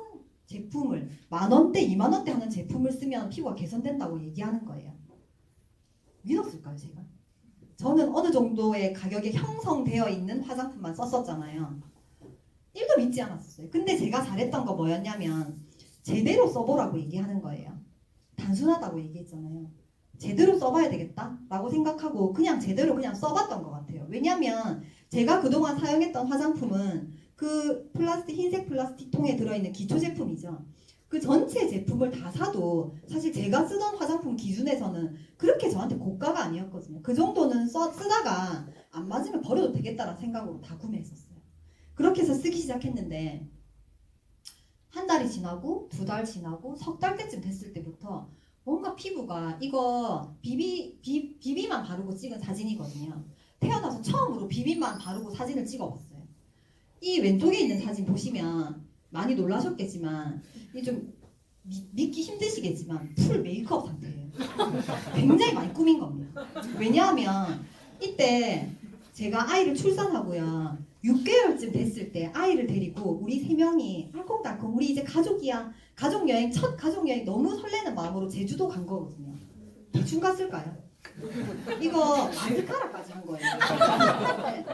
제품을 10,000원대, 20,000원대 하는 제품을 쓰면 피부가 개선된다고 얘기하는 거예요. 믿었을까요, 제가? 저는 어느 정도의 가격에 형성되어 있는 화장품만 썼었잖아요. 1도 믿지 않았어요. 근데 제가 잘했던 거 뭐였냐면 제대로 써보라고 얘기하는 거예요. 단순하다고 얘기했잖아요. 제대로 써봐야 되겠다라고 생각하고 그냥 제대로 그냥 써봤던 것 같아요. 왜냐면 제가 그동안 사용했던 화장품은 그 흰색 플라스틱 통에 들어있는 기초 제품이죠. 그 전체 제품을 다 사도 사실 제가 쓰던 화장품 기준에서는 그렇게 저한테 고가가 아니었거든요. 그 정도는 쓰다가 안 맞으면 버려도 되겠다라는 생각으로 다 구매했었어요. 그렇게 해서 쓰기 시작했는데 한 달이 지나고 2달 지나고 3달 때쯤 됐을 때부터 뭔가 피부가 이거 비비만 바르고 찍은 사진이거든요. 태어나서 처음으로 비비만 바르고 사진을 찍어봤어요. 이 왼쪽에 있는 사진 보시면 많이 놀라셨겠지만 이게 좀 믿기 힘드시겠지만 풀 메이크업 상태예요. 굉장히 많이 꾸민 겁니다. 왜냐하면 이때 제가 아이를 출산하고요 6개월쯤 됐을 때 아이를 데리고 우리 3명이 알콩달콩 우리 이제 가족이야 가족여행 첫 가족여행 너무 설레는 마음으로 제주도 간 거거든요. 대충 갔을까요? 이거 마스카라까지 한 거예요. 네.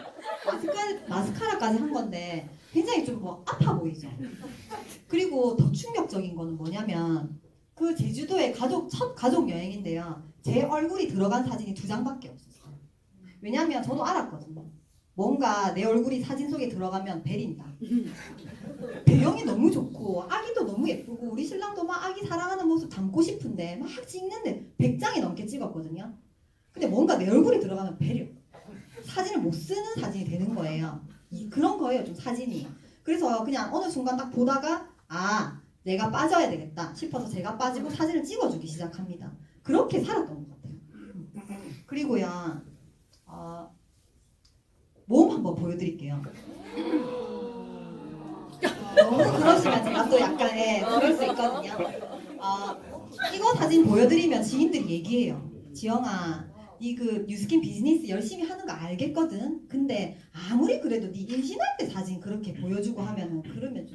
마스카라까지 한 건데 굉장히 좀 뭐 아파 보이죠. 그리고 더 충격적인 거는 뭐냐면 그 제주도의 첫 가족 여행인데요. 제 얼굴이 들어간 사진이 2장밖에 없었어요. 왜냐면 저도 알았거든요. 뭔가 내 얼굴이 사진 속에 들어가면 베린다. 배경이 너무 좋고 아기도 너무 예쁘고 우리 신랑도 막 아기 사랑하는 모습 담고 싶은데 막 찍는데 100장이 넘게 찍었거든요. 근데 뭔가 내 얼굴이 들어가면 배려. 사진을 못 쓰는 사진이 되는 거예요. 그런 거예요, 좀 사진이. 그래서 그냥 어느 순간 딱 보다가 아, 내가 빠져야 되겠다 싶어서 제가 빠지고 사진을 찍어주기 시작합니다. 그렇게 살았던 것 같아요. 그리고요, 몸 한번 보여드릴게요. 너무 그러시면 제가 또 약간 그럴 수 있거든요. 이거 사진 보여드리면 지인들이 얘기해요. 지영아, 니 그 뉴스킨 비즈니스 열심히 하는 거 알겠거든. 근데 아무리 그래도 니 임신할 때 사진 그렇게 보여주고 하면은 그러면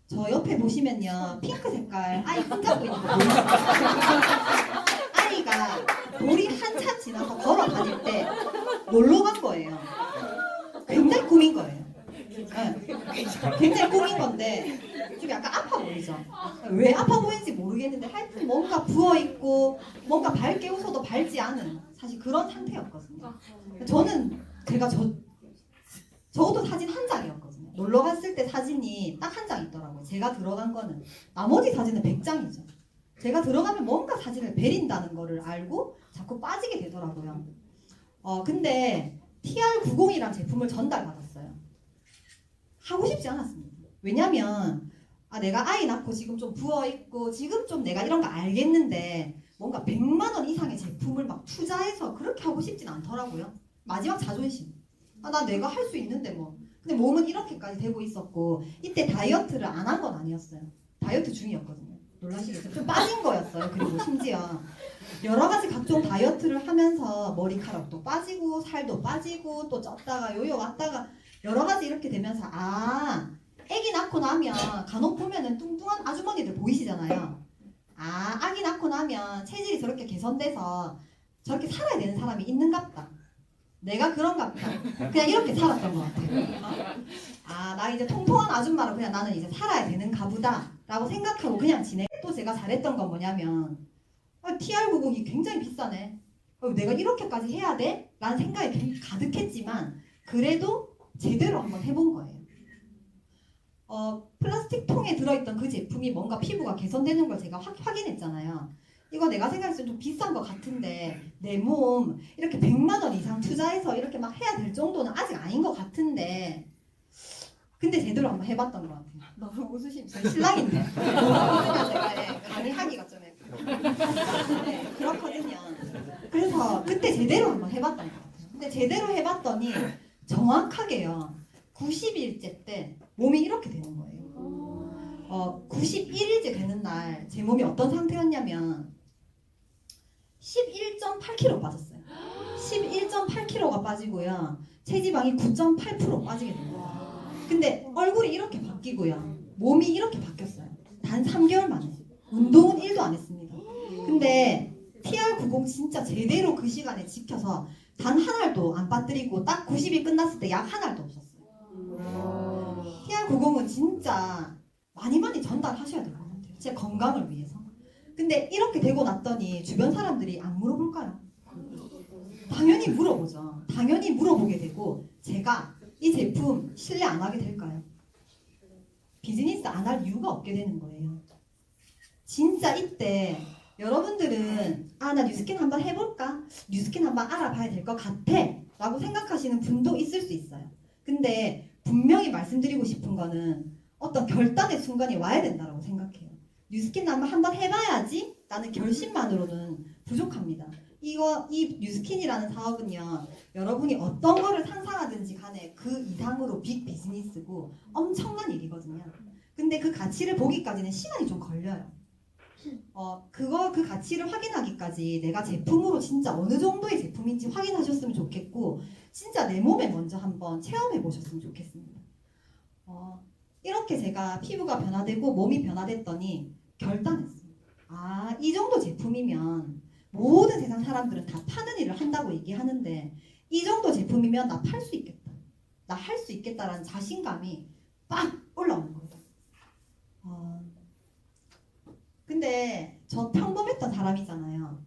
저 옆에 보시면요 핑크 색깔 아이 손잡고 있는 거 보이시죠? 아이가 돌이 한참 지나서 걸어 다닐 때 놀러 간 거예요. 굉장히 꾸민 거예요. 굉장히 꾸민 건데 좀 약간 아파 보이죠? 왜 아파 보이는지 모르겠는데 하여튼 뭔가 부어있고 뭔가 밝게 웃어도 밝지 않은 사실 그런 상태였거든요. 저는 제가 적어도 사진 한 장이었거든요. 놀러 갔을 때 사진이 딱 한 장 있더라고요. 제가 들어간 거는 나머지 사진은 100장이죠. 제가 들어가면 뭔가 사진을 베린다는 거를 알고 자꾸 빠지게 되더라고요. 근데 TR90이라는 제품을 전달받았어요. 하고 싶지 않았습니다. 왜냐면 내가 아이 낳고 지금 좀 부어있고 지금 좀 내가 이런 거 알겠는데 뭔가 100만 원 이상의 제품을 막 투자해서 그렇게 하고 싶진 않더라고요. 마지막 자존심. 나 내가 할 수 있는데 뭐. 근데 몸은 이렇게까지 되고 있었고 이때 다이어트를 안 한 건 아니었어요. 다이어트 중이었거든요. 놀라시겠어요. 좀 빠진 거였어요. 그리고 심지어 여러 가지 각종 다이어트를 하면서 머리카락도 빠지고 살도 빠지고 또 쪘다가 요요 왔다가 여러 가지 이렇게 되면서 아기 낳고 나면 간혹 보면은 뚱뚱한 아주머니들 보이시잖아요. 아기 낳고 나면 체질이 저렇게 개선돼서 저렇게 살아야 되는 사람이 있는갑다. 내가 그런갑다. 그냥 이렇게 살았던 것 같아요. 나 이제 통통한 아줌마로 그냥 나는 이제 살아야 되는 가보다 라고 생각하고 그냥 지내. 또 제가 잘했던 건 뭐냐면 TR90이 굉장히 비싸네. 내가 이렇게까지 해야 돼? 라는 생각이 가득했지만 그래도 제대로 한번 해본 거예요. 플라스틱 통에 들어있던 그 제품이 뭔가 피부가 개선되는 걸 제가 확인했잖아요. 이거 내가 생각했을 때 좀 비싼 것 같은데 내 몸 이렇게 100만 원 이상 투자해서 이렇게 막 해야 될 정도는 아직 아닌 것 같은데 근데 제대로 한번 해봤던 것 같아요. 너무 웃으시면 저희 신랑인데 제가 강의하기가 좀 그렇거든요. 그래서 그때 제대로 한번 해봤던 것 같아요. 근데 제대로 해봤더니 정확하게요 90일째 때 몸이 이렇게 되는 거예요. 91일째 되는 날 제 몸이 어떤 상태였냐면 11.8kg 빠졌어요. 11.8kg가 빠지고요. 체지방이 9.8% 빠지게 된 거예요. 근데 얼굴이 이렇게 바뀌고요. 몸이 이렇게 바뀌었어요. 단 3개월 만에. 운동은 1도 안 했습니다. 근데 TR90 진짜 제대로 그 시간에 지켜서 단 한 알도 안 빠뜨리고 딱 90일 끝났을 때 약 한 알도 없었어요. TR90은 진짜 많이 전달하셔야 될 것 같아요. 제 건강을 위해서. 근데 이렇게 되고 났더니 주변 사람들이 안 물어볼까요? 당연히 물어보죠. 당연히 물어보게 되고 제가 이 제품 신뢰 안 하게 될까요? 비즈니스 안 할 이유가 없게 되는 거예요. 진짜 이때 여러분들은 나 뉴스킨 한번 해볼까? 뉴스킨 한번 알아봐야 될 것 같아 라고 생각하시는 분도 있을 수 있어요. 근데 분명히 말씀드리고 싶은 거는 어떤 결단의 순간이 와야 된다고 생각해요. 뉴스킨 한번 해봐야지 라는 결심만으로는 부족합니다. 이 뉴스킨이라는 사업은요, 여러분이 어떤 거를 상상하든지 간에 그 이상으로 빅 비즈니스고 엄청난 일이거든요. 근데 그 가치를 보기까지는 시간이 좀 걸려요. 그 가치를 확인하기까지 내가 제품으로 진짜 어느 정도의 제품인지 확인하셨으면 좋겠고, 진짜 내 몸에 먼저 한번 체험해 보셨으면 좋겠습니다. 이렇게 제가 피부가 변화되고 몸이 변화됐더니 결단했습니다. 이 정도 제품이면 모든 세상 사람들은 다 파는 일을 한다고 얘기하는데 이 정도 제품이면 나 팔 수 있겠다. 나 할 수 있겠다라는 자신감이 빡 올라오는 거예요. 근데 저 평범했던 사람이잖아요.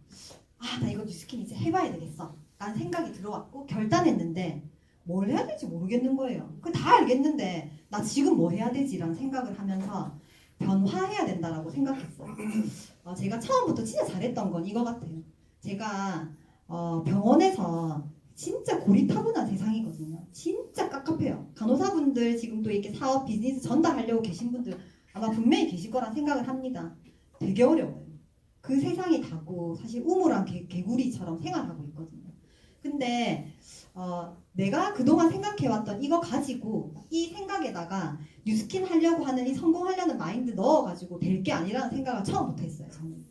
나 이거 뉴스킨 이제 해봐야 되겠어 라는 생각이 들어왔고 결단했는데 뭘 해야 될지 모르겠는 거예요. 다 알겠는데 나 지금 뭐 해야 되지? 라는 생각을 하면서 변화해야 된다라고 생각했어요. 제가 처음부터 진짜 잘했던 건 이거 같아요. 제가 병원에서 진짜 고리타분한 세상이거든요. 진짜 깝깝해요. 간호사분들 지금 또 이렇게 사업 비즈니스 전달하려고 계신 분들 아마 분명히 계실 거란 생각을 합니다. 되게 어려워요. 그 세상이 다고 사실 우물한 개구리처럼 생활하고 있거든요. 근데 내가 그동안 생각해왔던 이거 가지고 이 생각에다가 뉴스킨 하려고 하는 이 성공하려는 마인드 넣어가지고 될 게 아니라는 생각을 처음부터 했어요. 저는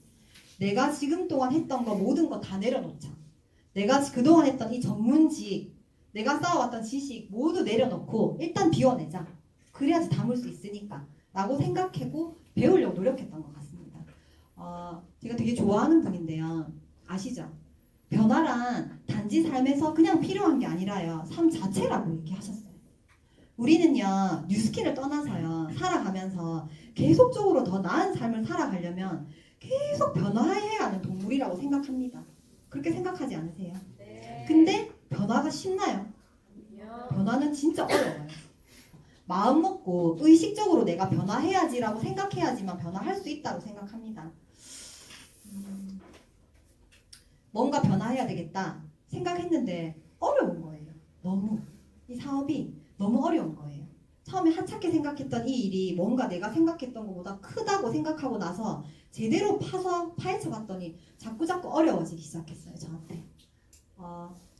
내가 지금 동안 했던 거 모든 거 다 내려놓자. 내가 그동안 했던 이 전문직, 내가 쌓아왔던 지식 모두 내려놓고 일단 비워내자. 그래야지 담을 수 있으니까 라고 생각하고 배우려고 노력했던 것 같습니다. 제가 되게 좋아하는 분인데요. 아시죠? 변화란 단지 삶에서 그냥 필요한 게 아니라요. 삶 자체라고 얘기하셨어요. 우리는요. 뉴스킨을 떠나서요. 살아가면서 계속적으로 더 나은 삶을 살아가려면 계속 변화해야 하는 동물이라고 생각합니다. 그렇게 생각하지 않으세요? 네. 근데 변화가 쉽나요? 변화는 진짜 어려워요. 마음 먹고 의식적으로 내가 변화해야지라고 생각해야지만 변화할 수 있다고 생각합니다. 뭔가 변화해야 되겠다 생각했는데 어려운 거예요. 너무 이 사업이 너무 어려운 거예요. 처음에 하찮게 생각했던 이 일이 뭔가 내가 생각했던 것보다 크다고 생각하고 나서 제대로 파헤쳐 봤더니 자꾸 어려워지기 시작했어요. 저한테.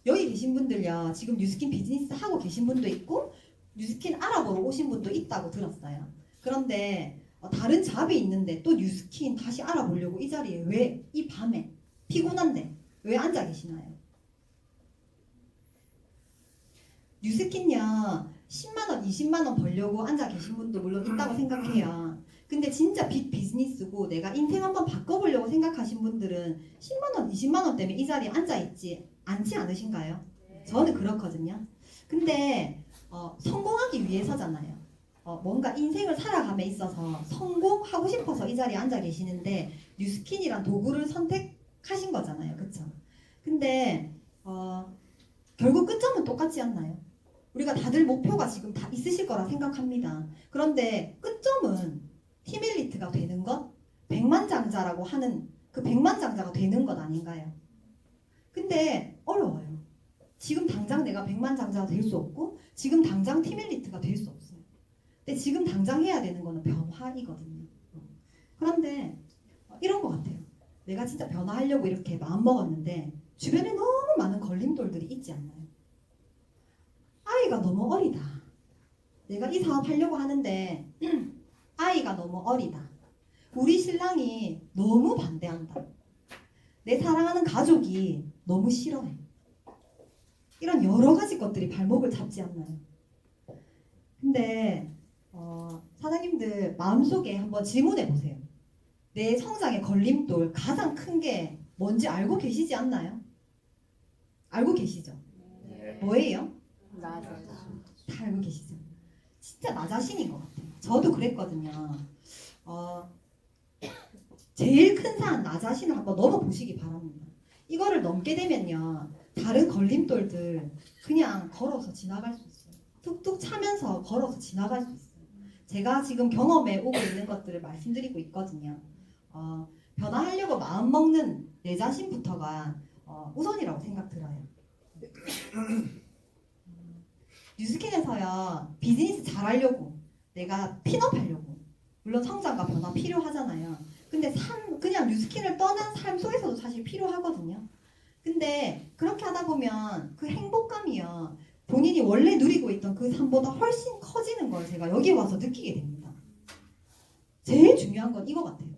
여기 계신 분들요. 지금 뉴스킨 비즈니스 하고 계신 분도 있고 뉴스킨 알아보러 오신 분도 있다고 들었어요. 그런데 다른 잡이 있는데 또 뉴스킨 다시 알아보려고 이 자리에 왜 이 밤에 피곤한데 왜 앉아 계시나요? 뉴스킨요 10만원, 20만원 벌려고 앉아 계신 분도 물론 있다고 생각해요. 근데 진짜 빅 비즈니스고 내가 인생 한번 바꿔보려고 생각하신 분들은 10만원, 20만원 때문에 이 자리에 앉아있지 않지 않으신가요? 저는 그렇거든요. 근데 성공하기 위해서잖아요. 뭔가 인생을 살아감에 있어서 성공하고 싶어서 이 자리에 앉아 계시는데 뉴스킨이란 도구를 선택하신 거잖아요. 그쵸? 근데 결국 끝점은 똑같지 않나요? 우리가 다들 목표가 지금 다 있으실 거라 생각합니다. 그런데 끝점은 팀 엘리트가 되는 것, 백만장자라고 하는 그 백만장자가 되는 것 아닌가요? 근데 어려워요. 지금 당장 내가 백만장자가 될 수 없고 지금 당장 팀 엘리트가 될 수 없어요. 근데 지금 당장 해야 되는 거는 변화이거든요. 그런데 이런 것 같아요. 내가 진짜 변화하려고 이렇게 마음먹었는데 주변에 너무 많은 걸림돌들이 있지 않나요? 아이가 너무 어리다. 내가 이 사업 하려고 하는데 아이가 너무 어리다. 우리 신랑이 너무 반대한다. 내 사랑하는 가족이 너무 싫어해. 이런 여러 가지 것들이 발목을 잡지 않나요? 근데 사장님들 마음속에 한번 질문해 보세요. 내 성장의 걸림돌 가장 큰 게 뭔지 알고 계시지 않나요? 알고 계시죠? 뭐예요? 다 알고 계시죠? 진짜 나 자신인 것 같아요. 저도 그랬거든요. 제일 큰 산 나 자신을 한번 넘어보시기 바랍니다. 이거를 넘게 되면요. 다른 걸림돌들 그냥 걸어서 지나갈 수 있어요. 툭툭 차면서 걸어서 지나갈 수 있어요. 제가 지금 경험해 오고 있는 것들을 말씀드리고 있거든요. 변화하려고 마음먹는 내 자신부터가 우선이라고 생각 들어요. 뉴스킨에서요 비즈니스 잘하려고 내가 핀업하려고 물론 성장과 변화 필요하잖아요. 근데 그냥 뉴스킨을 떠난 삶 속에서도 사실 필요하거든요. 근데 그렇게 하다 보면 그 행복감이요 본인이 원래 누리고 있던 그 삶보다 훨씬 커지는 걸 제가 여기 와서 느끼게 됩니다. 제일 중요한 건 이거 같아요.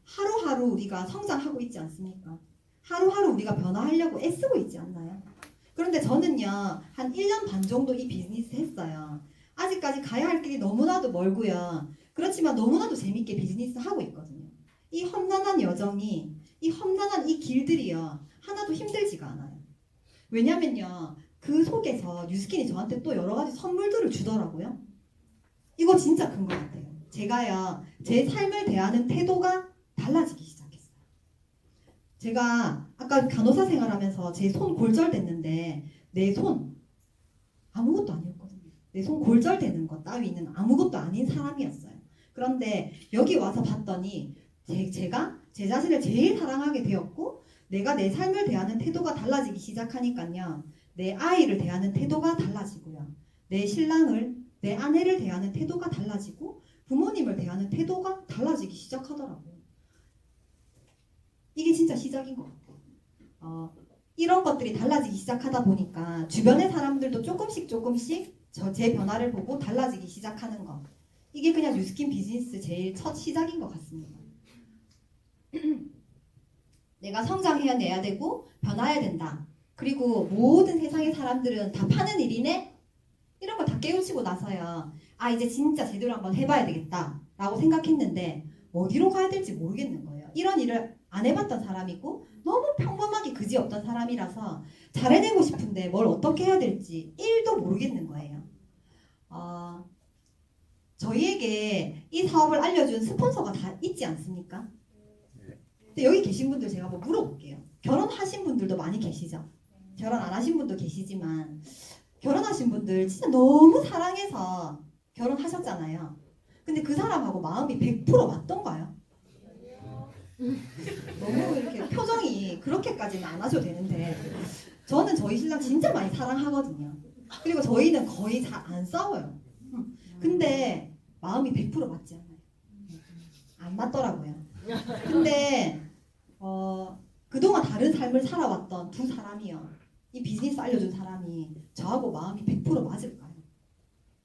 하루하루 우리가 성장하고 있지 않습니까? 하루하루 우리가 변화하려고 애쓰고 있지 않나요? 그런데 저는요 한 1년 반 정도 이 비즈니스 했어요. 아직까지 가야 할 길이 너무나도 멀고요. 그렇지만 너무나도 재밌게 비즈니스 하고 있거든요. 이 험난한 여정이 이 험난한 이 길들이요 하나도 힘들지가 않아요. 왜냐면요 그 속에서 뉴스킨이 저한테 또 여러 가지 선물들을 주더라고요. 이거 진짜 큰 것 같아요. 제가요 제 삶을 대하는 태도가 달라지기 시작했어요. 제가 아까 간호사 생활하면서 제 손 골절됐는데 내 손 아무것도 아니었거든요. 내 손 골절되는 것 따위는 아무것도 아닌 사람이었어요. 그런데 여기 와서 봤더니 제가 제 자신을 제일 사랑하게 되었고 내가 내 삶을 대하는 태도가 달라지기 시작하니까요. 내 아이를 대하는 태도가 달라지고요. 내 신랑을 내 아내를 대하는 태도가 달라지고 부모님을 대하는 태도가 달라지기 시작하더라고요. 이게 진짜 시작인 것 같아요. 이런 것들이 달라지기 시작하다 보니까 주변의 사람들도 조금씩 제 변화를 보고 달라지기 시작하는 것. 이게 그냥 뉴스킨 비즈니스 제일 첫 시작인 것 같습니다. 내가 성장해내야 되고 변화해야 된다. 그리고 모든 세상의 사람들은 다 파는 일이네? 이런 걸 다 깨우치고 나서야 이제 진짜 제대로 한번 해봐야 되겠다 라고 생각했는데 어디로 가야 될지 모르겠는 거예요. 이런 일을 안 해봤던 사람이고 너무 평범하게 그지없던 사람이라서 잘해내고 싶은데 뭘 어떻게 해야 될지 1도 모르겠는 거예요. 저희에게 이 사업을 알려준 스폰서가 다 있지 않습니까? 근데 여기 계신 분들 제가 한번 물어볼게요. 결혼하신 분들도 많이 계시죠? 결혼 안 하신 분도 계시지만 결혼하신 분들 진짜 너무 사랑해서 결혼하셨잖아요. 근데 그 사람하고 마음이 100% 맞던가요? 너무 이렇게 표정이 그렇게까지는 안 하셔도 되는데 저는 저희 신랑 진짜 많이 사랑하거든요. 그리고 저희는 거의 잘 안 싸워요. 근데 마음이 100% 맞지 않아요. 안 맞더라고요. 근데 그동안 다른 삶을 살아왔던 두 사람이요. 이 비즈니스 알려준 사람이 저하고 마음이 100% 맞을까요?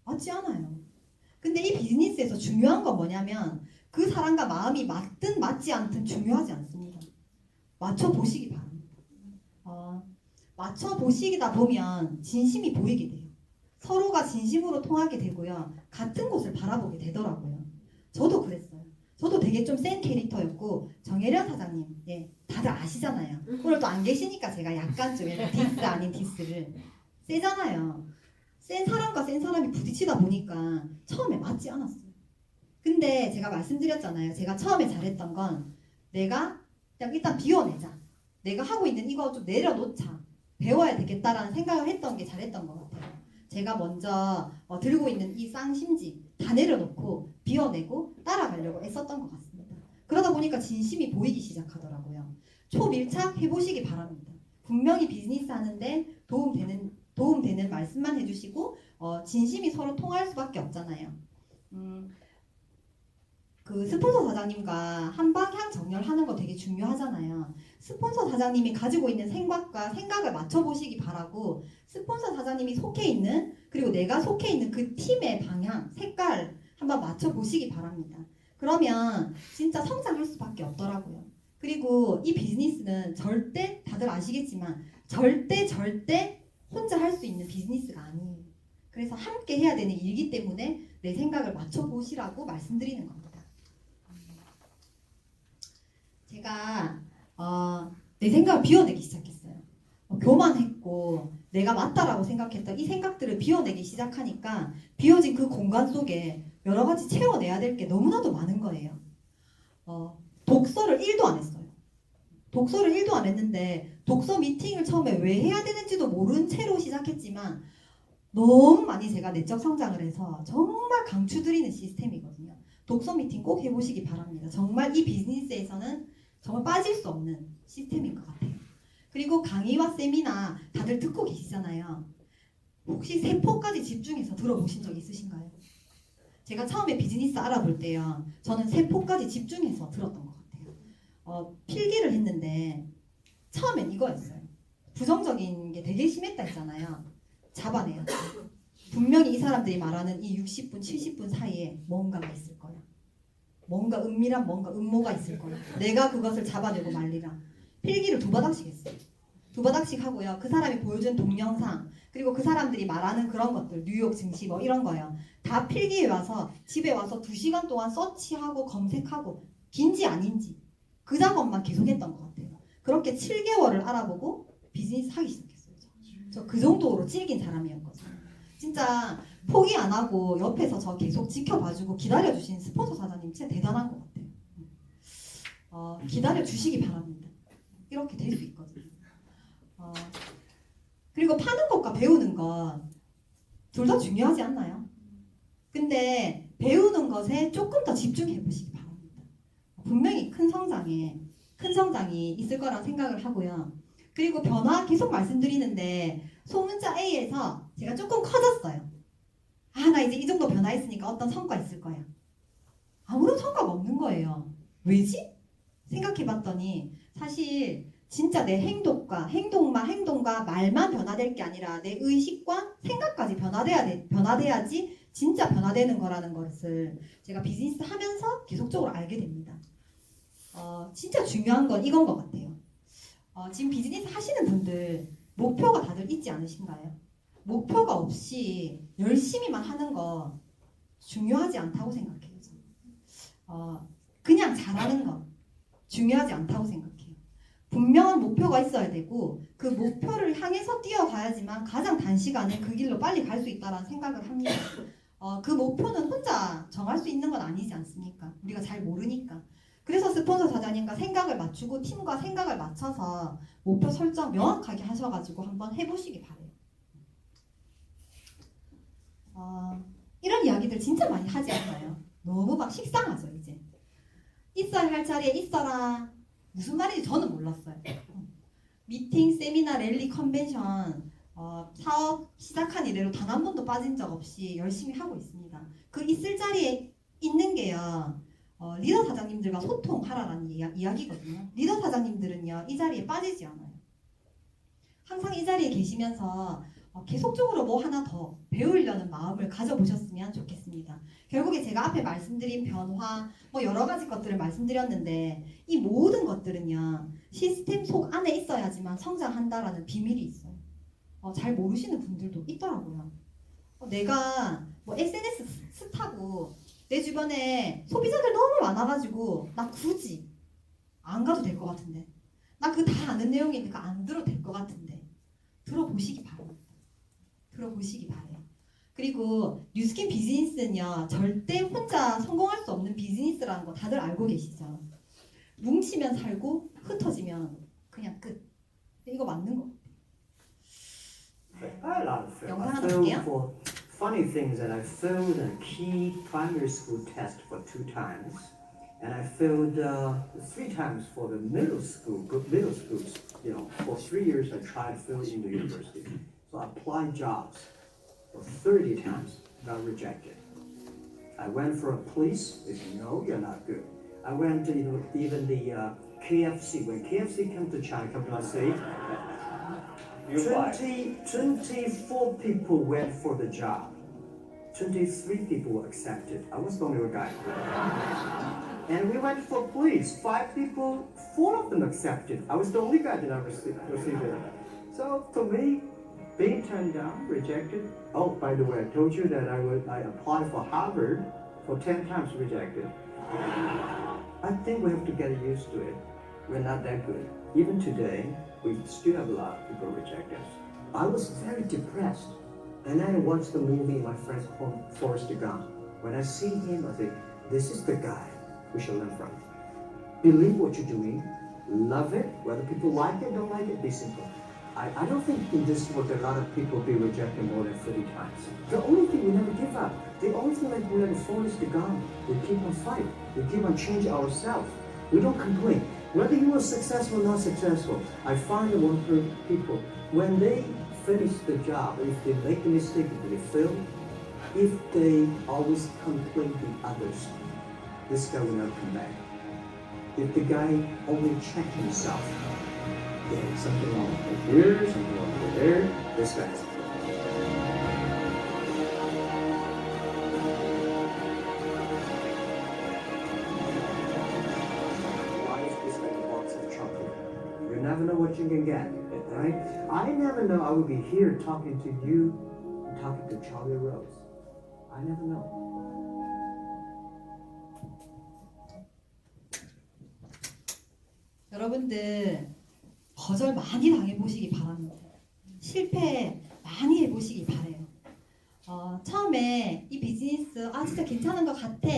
맞지 않아요. 근데 이 비즈니스에서 중요한 건 뭐냐면 그 사람과 마음이 맞든 맞지 않든 중요하지 않습니다. 맞춰보시기 바랍니다. 맞춰보시다 보면 진심이 보이게 돼요. 서로가 진심으로 통하게 되고요. 같은 곳을 바라보게 되더라고요. 저도 그랬어요. 저도 되게 좀 센 캐릭터였고 정혜련 사장님, 예, 다들 아시잖아요. 오늘 또 안 계시니까 제가 약간 좀 디스 아닌 디스를 세잖아요. 센 사람과 센 사람이 부딪히다 보니까 처음에 맞지 않았어요. 근데 제가 말씀드렸잖아요. 제가 처음에 잘했던 건 내가 그냥 일단 비워내자. 내가 하고 있는 이거 좀 내려놓자. 배워야 되겠다라는 생각을 했던 게 잘했던 것 같아요. 제가 먼저 들고 있는 이 쌍심지 다 내려놓고 비워내고 따라가려고 애썼던 것 같습니다. 그러다 보니까 진심이 보이기 시작하더라고요. 초밀착 해보시기 바랍니다. 분명히 비즈니스 하는데 도움되는 말씀만 해주시고 진심이 서로 통할 수밖에 없잖아요. 그 스폰서 사장님과 한 방향 정렬하는 거 되게 중요하잖아요. 스폰서 사장님이 가지고 있는 생각과 생각을 맞춰보시기 바라고 스폰서 사장님이 속해 있는 그리고 내가 속해 있는 그 팀의 방향, 색깔 한번 맞춰보시기 바랍니다. 그러면 진짜 성장할 수밖에 없더라고요. 그리고 이 비즈니스는 절대 다들 아시겠지만 절대 혼자 할 수 있는 비즈니스가 아니에요. 그래서 함께 해야 되는 일이기 때문에 내 생각을 맞춰보시라고 말씀드리는 겁니다. 제가 내 생각을 비워내기 시작했어요. 교만했고 내가 맞다라고 생각했던 이 생각들을 비워내기 시작하니까 비워진 그 공간 속에 여러 가지 채워내야 될 게 너무나도 많은 거예요. 독서를 1도 안 했어요. 독서를 1도 안 했는데 독서 미팅을 처음에 왜 해야 되는지도 모른 채로 시작했지만 너무 많이 제가 내적 성장을 해서 정말 강추드리는 시스템이거든요. 독서 미팅 꼭 해보시기 바랍니다. 정말 이 비즈니스에서는 정말 빠질 수 없는 시스템인 것 같아요. 그리고 강의와 세미나 다들 듣고 계시잖아요. 혹시 세포까지 집중해서 들어보신 적 있으신가요? 제가 처음에 비즈니스 알아볼 때요. 저는 세포까지 집중해서 들었던 것 같아요. 필기를 했는데 처음엔 이거였어요. 부정적인 게 되게 심했다 했잖아요. 잡아내야 돼. 분명히 이 사람들이 말하는 이 60분, 70분 사이에 뭔가가 있을 거야. 뭔가 은밀한 뭔가 음모가 있을 거야. 내가 그것을 잡아내고 말리라. 필기를 2바닥씩 했어요. 2바닥씩 하고요. 그 사람이 보여준 동영상 그리고 그 사람들이 말하는 그런 것들 뉴욕 증시 뭐 이런 거요. 다 필기해 와서 집에 와서 2시간 동안 서치하고 검색하고 긴지 아닌지 그 작업만 계속했던 것 같아요. 그렇게 7개월을 알아보고 비즈니스 하기 시작했어요. 저 그 정도로 찔긴 사람이었거든요. 진짜 포기 안 하고 옆에서 저 계속 지켜봐주고 기다려주신 스폰서 사장님 진짜 대단한 것 같아요. 기다려주시기 바랍니다. 이렇게 될 수 있거든요. 그리고 파는 것과 배우는 것 둘 다 중요하지 않나요? 근데 배우는 것에 조금 더 집중해 보시기 바랍니다. 분명히 큰 성장이 있을 거란 생각을 하고요. 그리고 변화 계속 말씀드리는데 소문자 A에서 제가 조금 커졌어요. 나 이제 이 정도 변화했으니까 어떤 성과 있을 거야. 아무런 성과가 없는 거예요. 왜지? 생각해봤더니 사실 진짜 내 행동과 말만 변화될 게 아니라 내 의식과 생각까지 변화돼야지 진짜 변화되는 거라는 것을 제가 비즈니스 하면서 계속적으로 알게 됩니다. 진짜 중요한 건 이건 것 같아요. 지금 비즈니스 하시는 분들 목표가 다들 있지 않으신가요? 목표가 없이 열심히만 하는 거 중요하지 않다고 생각해요. 그냥 잘하는 거 중요하지 않다고 생각해요. 분명한 목표가 있어야 되고 그 목표를 향해서 뛰어가야지만 가장 단시간에 그 길로 빨리 갈 수 있다는 생각을 합니다. 그 목표는 혼자 정할 수 있는 건 아니지 않습니까? 우리가 잘 모르니까. 그래서 스폰서 사장님과 생각을 맞추고 팀과 생각을 맞춰서 목표 설정 명확하게 하셔가지고 한번 해보시기 바래요. 이런 이야기들 진짜 많이 하지 않나요? 너무 막 식상하죠 이제. 있어야 할 자리에 있어라. 무슨 말인지 저는 몰랐어요. 미팅, 세미나, 랠리, 컨벤션 사업 시작한 이래로 단 한 번도 빠진 적 없이 열심히 하고 있습니다. 그 있을 자리에 있는 게요. 리더 사장님들과 소통하라라는 이야기거든요. 리더 사장님들은요. 이 자리에 빠지지 않아요. 항상 이 자리에 계시면서 계속적으로 뭐 하나 더 배우려는 마음을 가져보셨으면 좋겠습니다. 결국에 제가 앞에 말씀드린 변화, 뭐 여러 가지 것들을 말씀드렸는데 이 모든 것들은요 시스템 속 안에 있어야지만 성장한다라는 비밀이 있어요. 잘 모르시는 분들도 있더라고요. 내가 뭐 SNS 스타고 내 주변에 소비자들 너무 많아가지고 나 굳이 안 가도 될 것 같은데, 나 그거 다 아는 내용이니까 안 들어도 될 것 같은데, 들어보시기 바랍니다. 들어보시기 바래요. 그리고 뉴스킨 비즈니스는요 절대 혼자 성공할 수 없는 비즈니스라는 거 다들 알고 계시죠? 뭉치면 살고 흩어지면 그냥 끝. 이거 맞는 거. I love film. 영상 I 하나 failed 볼게요. for funny things that I failed a key primary school test for 2 times, and I failed 3 times for the middle schools. You know, for 3 years I tried to fill in the university. So I applied jobs for 30 times, got rejected. I went for a police. They said, no, you're not good. I went to even the KFC. When KFC came to China, come to my city, You applied. 24 people went for the job. 23 people were accepted. I was the only one guy. And we went for police. 5 people, 4 of them accepted. I was the only guy that I received it. So for me, being turned down, rejected. Oh, by the way, I told you that I applied for Harvard for 10 times rejected. I think we have to get used to it. We're not that good. Even today, we still have a lot of people reject us. I was very depressed. And I watched the movie my friend's home, Forrest Gump. When I see him, I think, this is the guy we should learn from. Believe what you're doing, love it, whether people like it, don't like it, be simple. I don't think in this world there are a lot of people be rejected more than 30 times. The only thing we never give up, the only thing like we never Forrest Gump, we keep on fight, we keep on changing ourselves. We don't complain. Whether you are successful or not successful, I find the one people, when they finish the job, if they make a mistake, if they fail, if they always complain to others, this guy will not come back. If the guy only check himself, there's something wrong over here, something wrong over there, this guy's. Life is like a box of chocolate. You never know what you can get, right? I never know I will be here talking to you, talking to Charlie Rose. I never know. 여러분들 거절 많이 당해보시기 바랍니다. 실패 많이 해보시기 바래요. 처음에 이 비즈니스 진짜 괜찮은 것 같아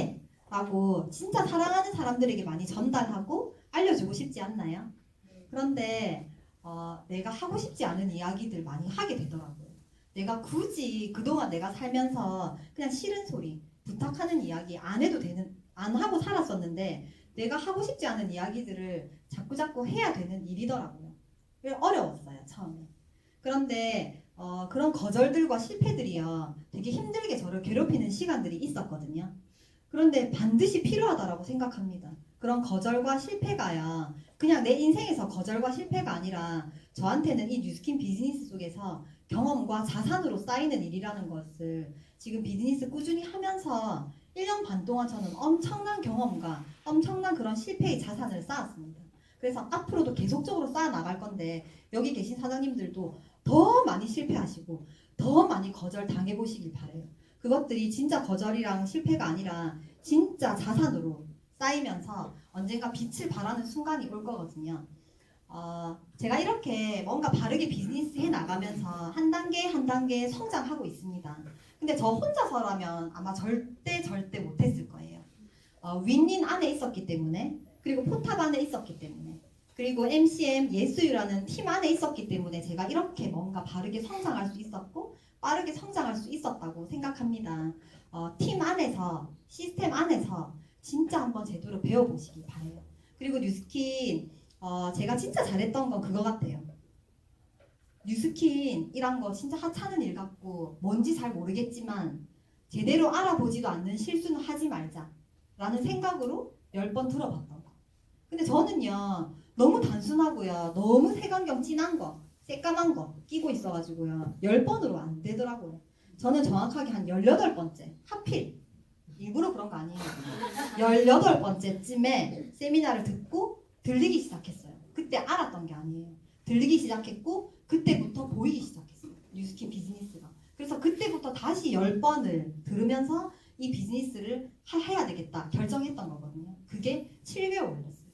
라고 진짜 사랑하는 사람들에게 많이 전달하고 알려주고 싶지 않나요? 그런데 내가 하고 싶지 않은 이야기들 많이 하게 되더라고요. 내가 굳이 그동안 내가 살면서 그냥 싫은 소리, 부탁하는 이야기 안 해도 되는, 안 하고 살았었는데 내가 하고 싶지 않은 이야기들을 자꾸자꾸 해야 되는 일이더라고요. 어려웠어요, 처음에. 그런데 그런 거절들과 실패들이요, 되게 힘들게 저를 괴롭히는 시간들이 있었거든요. 그런데 반드시 필요하다고 생각합니다. 그런 거절과 실패가요, 그냥 내 인생에서 거절과 실패가 아니라 저한테는 이 뉴스킨 비즈니스 속에서 경험과 자산으로 쌓이는 일이라는 것을 지금 비즈니스 꾸준히 하면서 1년 반 동안 저는 엄청난 경험과 엄청난 그런 실패의 자산을 쌓았습니다. 그래서 앞으로도 계속적으로 쌓아 나갈 건데 여기 계신 사장님들도 더 많이 실패하시고 더 많이 거절 당해보시길 바래요. 그것들이 진짜 거절이랑 실패가 아니라 진짜 자산으로 쌓이면서 언젠가 빛을 발하는 순간이 올 거거든요. 제가 이렇게 뭔가 바르게 비즈니스 해 나가면서 한 단계 한 단계 성장하고 있습니다. 근데 저 혼자서라면 아마 절대 못했을 거예요. 윈윈 안에 있었기 때문에, 그리고 포탑 안에 있었기 때문에, 그리고 MCM 예수유라는 팀 안에 있었기 때문에 제가 이렇게 뭔가 바르게 성장할 수 있었고 빠르게 성장할 수 있었다고 생각합니다. 팀 안에서, 시스템 안에서 진짜 한번 제대로 배워보시기 바래요. 그리고 뉴스킨 제가 진짜 잘했던 건 그거 같아요. 뉴스킨이란 거 진짜 하찮은 일 같고 뭔지 잘 모르겠지만 제대로 알아보지도 않는 실수는 하지 말자 라는 생각으로 10번 들어봤던 거. 근데 저는요 너무 단순하고요 너무 색안경 진한 거 새까만 거 끼고 있어가지고요. 10번으로 안 되더라고요. 저는 정확하게 한 18번째, 하필 일부러 그런 거 아니에요. 18번째쯤에 세미나를 듣고 들리기 시작했어요. 그때 알았던 게 아니에요. 들리기 시작했고 그때부터 보이기 시작했어요. 뉴스킨 비즈니스가. 그래서 그때부터 다시 10번을 들으면서 이 비즈니스를 해야 되겠다 결정했던 거거든요. 그게 7개월 걸렸어요.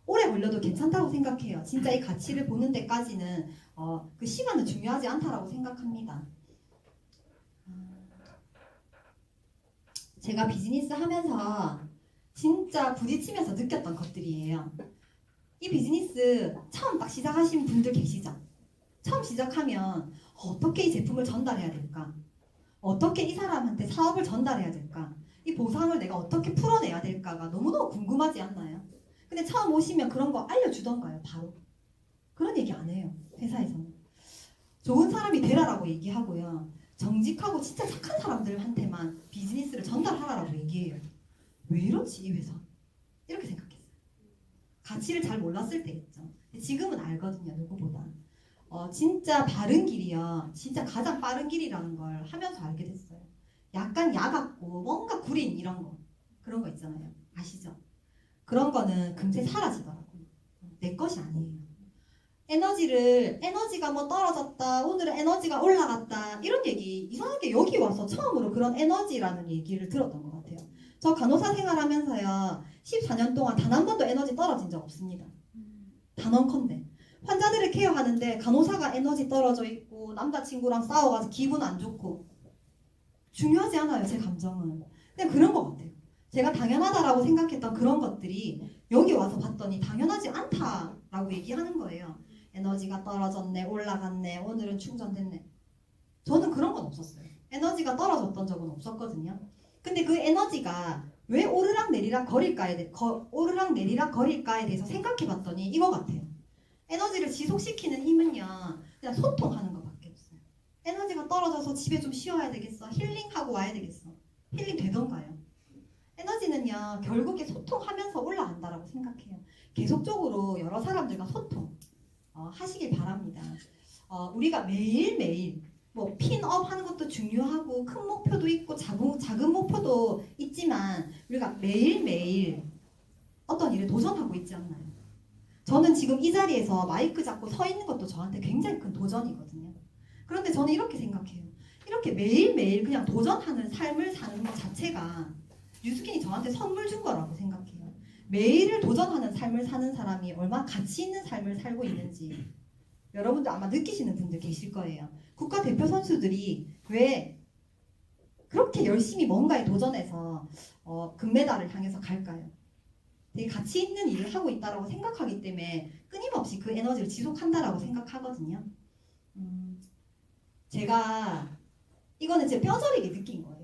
오래 걸려도 괜찮다고 생각해요. 진짜 이 가치를 보는 데까지는 그 시간은 중요하지 않다라고 생각합니다. 제가 비즈니스 하면서 진짜 부딪히면서 느꼈던 것들이에요. 이 비즈니스 처음 딱 시작하신 분들 계시죠? 처음 시작하면 어떻게 이 제품을 전달해야 될까? 어떻게 이 사람한테 사업을 전달해야 될까? 이 보상을 내가 어떻게 풀어내야 될까가 너무너무 궁금하지 않나요? 근데 처음 오시면 그런 거 알려주던가요, 바로? 그런 얘기 안 해요, 회사에서는. 좋은 사람이 되라라고 얘기하고요. 정직하고 진짜 착한 사람들한테만 비즈니스를 전달하라라고 얘기해요. 왜 이러지, 이 회사? 이렇게 생각했어요. 가치를 잘 몰랐을 때겠죠. 지금은 알거든요, 누구보다. 진짜 바른 길이요. 진짜 가장 빠른 길이라는 걸 하면서 알게 됐어요. 약간 야같고 뭔가 구린 이런 거. 그런 거 있잖아요. 아시죠? 그런 거는 금세 사라지더라고요. 내 것이 아니에요. 에너지가 뭐 떨어졌다, 오늘은 에너지가 올라갔다, 이런 얘기 이상하게 여기 와서 처음으로 그런 에너지라는 얘기를 들었던 것 같아요. 저 간호사 생활하면서요, 14년 동안 단 한 번도 에너지 떨어진 적 없습니다. 단언컨대. 환자들을 케어하는데 간호사가 에너지 떨어져 있고 남자친구랑 싸워가지고 기분 안 좋고 중요하지 않아요, 제 감정은. 그냥 그런 것 같아요. 제가 당연하다라고 생각했던 그런 것들이 여기 와서 봤더니 당연하지 않다라고 얘기하는 거예요. 에너지가 떨어졌네, 올라갔네, 오늘은 충전됐네. 저는 그런 건 없었어요. 에너지가 떨어졌던 적은 없었거든요. 근데 그 에너지가 왜 오르락 내리락 거릴까에 대해서 생각해 봤더니 이거 같아요. 에너지를 지속시키는 힘은요, 그냥 소통하는 것밖에 없어요. 에너지가 떨어져서 집에 좀 쉬어야 되겠어, 힐링하고 와야 되겠어. 힐링 되던가요? 에너지는요, 결국에 소통하면서 올라간다라고 생각해요. 계속적으로 여러 사람들과 소통 하시길 바랍니다. 우리가 매일매일 뭐 핀업 하는 것도 중요하고 큰 목표도 있고 작은 목표도 있지만 우리가 매일매일 어떤 일에 도전하고 있지 않나요? 저는 지금 이 자리에서 마이크 잡고 서 있는 것도 저한테 굉장히 큰 도전이거든요. 그런데 저는 이렇게 생각해요. 이렇게 매일매일 그냥 도전하는 삶을 사는 것 자체가 뉴스킨이 저한테 선물 준 거라고 생각해요. 매일을 도전하는 삶을 사는 사람이 얼마나 가치 있는 삶을 살고 있는지 여러분들 아마 느끼시는 분들 계실 거예요. 국가대표 선수들이 왜 그렇게 열심히 뭔가에 도전해서 금메달을 향해서 갈까요? 되게 가치 있는 일을 하고 있다고 생각하기 때문에 끊임없이 그 에너지를 지속한다라고 생각하거든요. 제가 이거는 제 뼈저리게 느낀 거예요.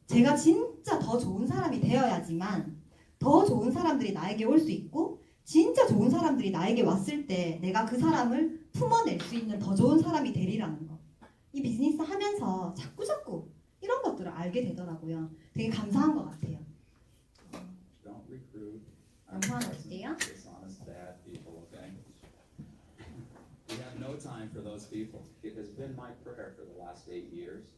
제가 진짜 더 좋은 사람이 되어야지만 더 좋은 사람들이 나에게 올 수 있고 진짜 좋은 사람들이 나에게 왔을 때 내가 그 사람을 품어낼 수 있는 더 좋은 사람이 되리라는 거. 이 비즈니스 하면서 자꾸 이런 것들을 알게 되더라고요. 되게 감사한 것 같아요. Don't recruit 감사한 것이에요. dishonest, bad people, okay? We have no time for those people. It has been my prayer for the last 8 years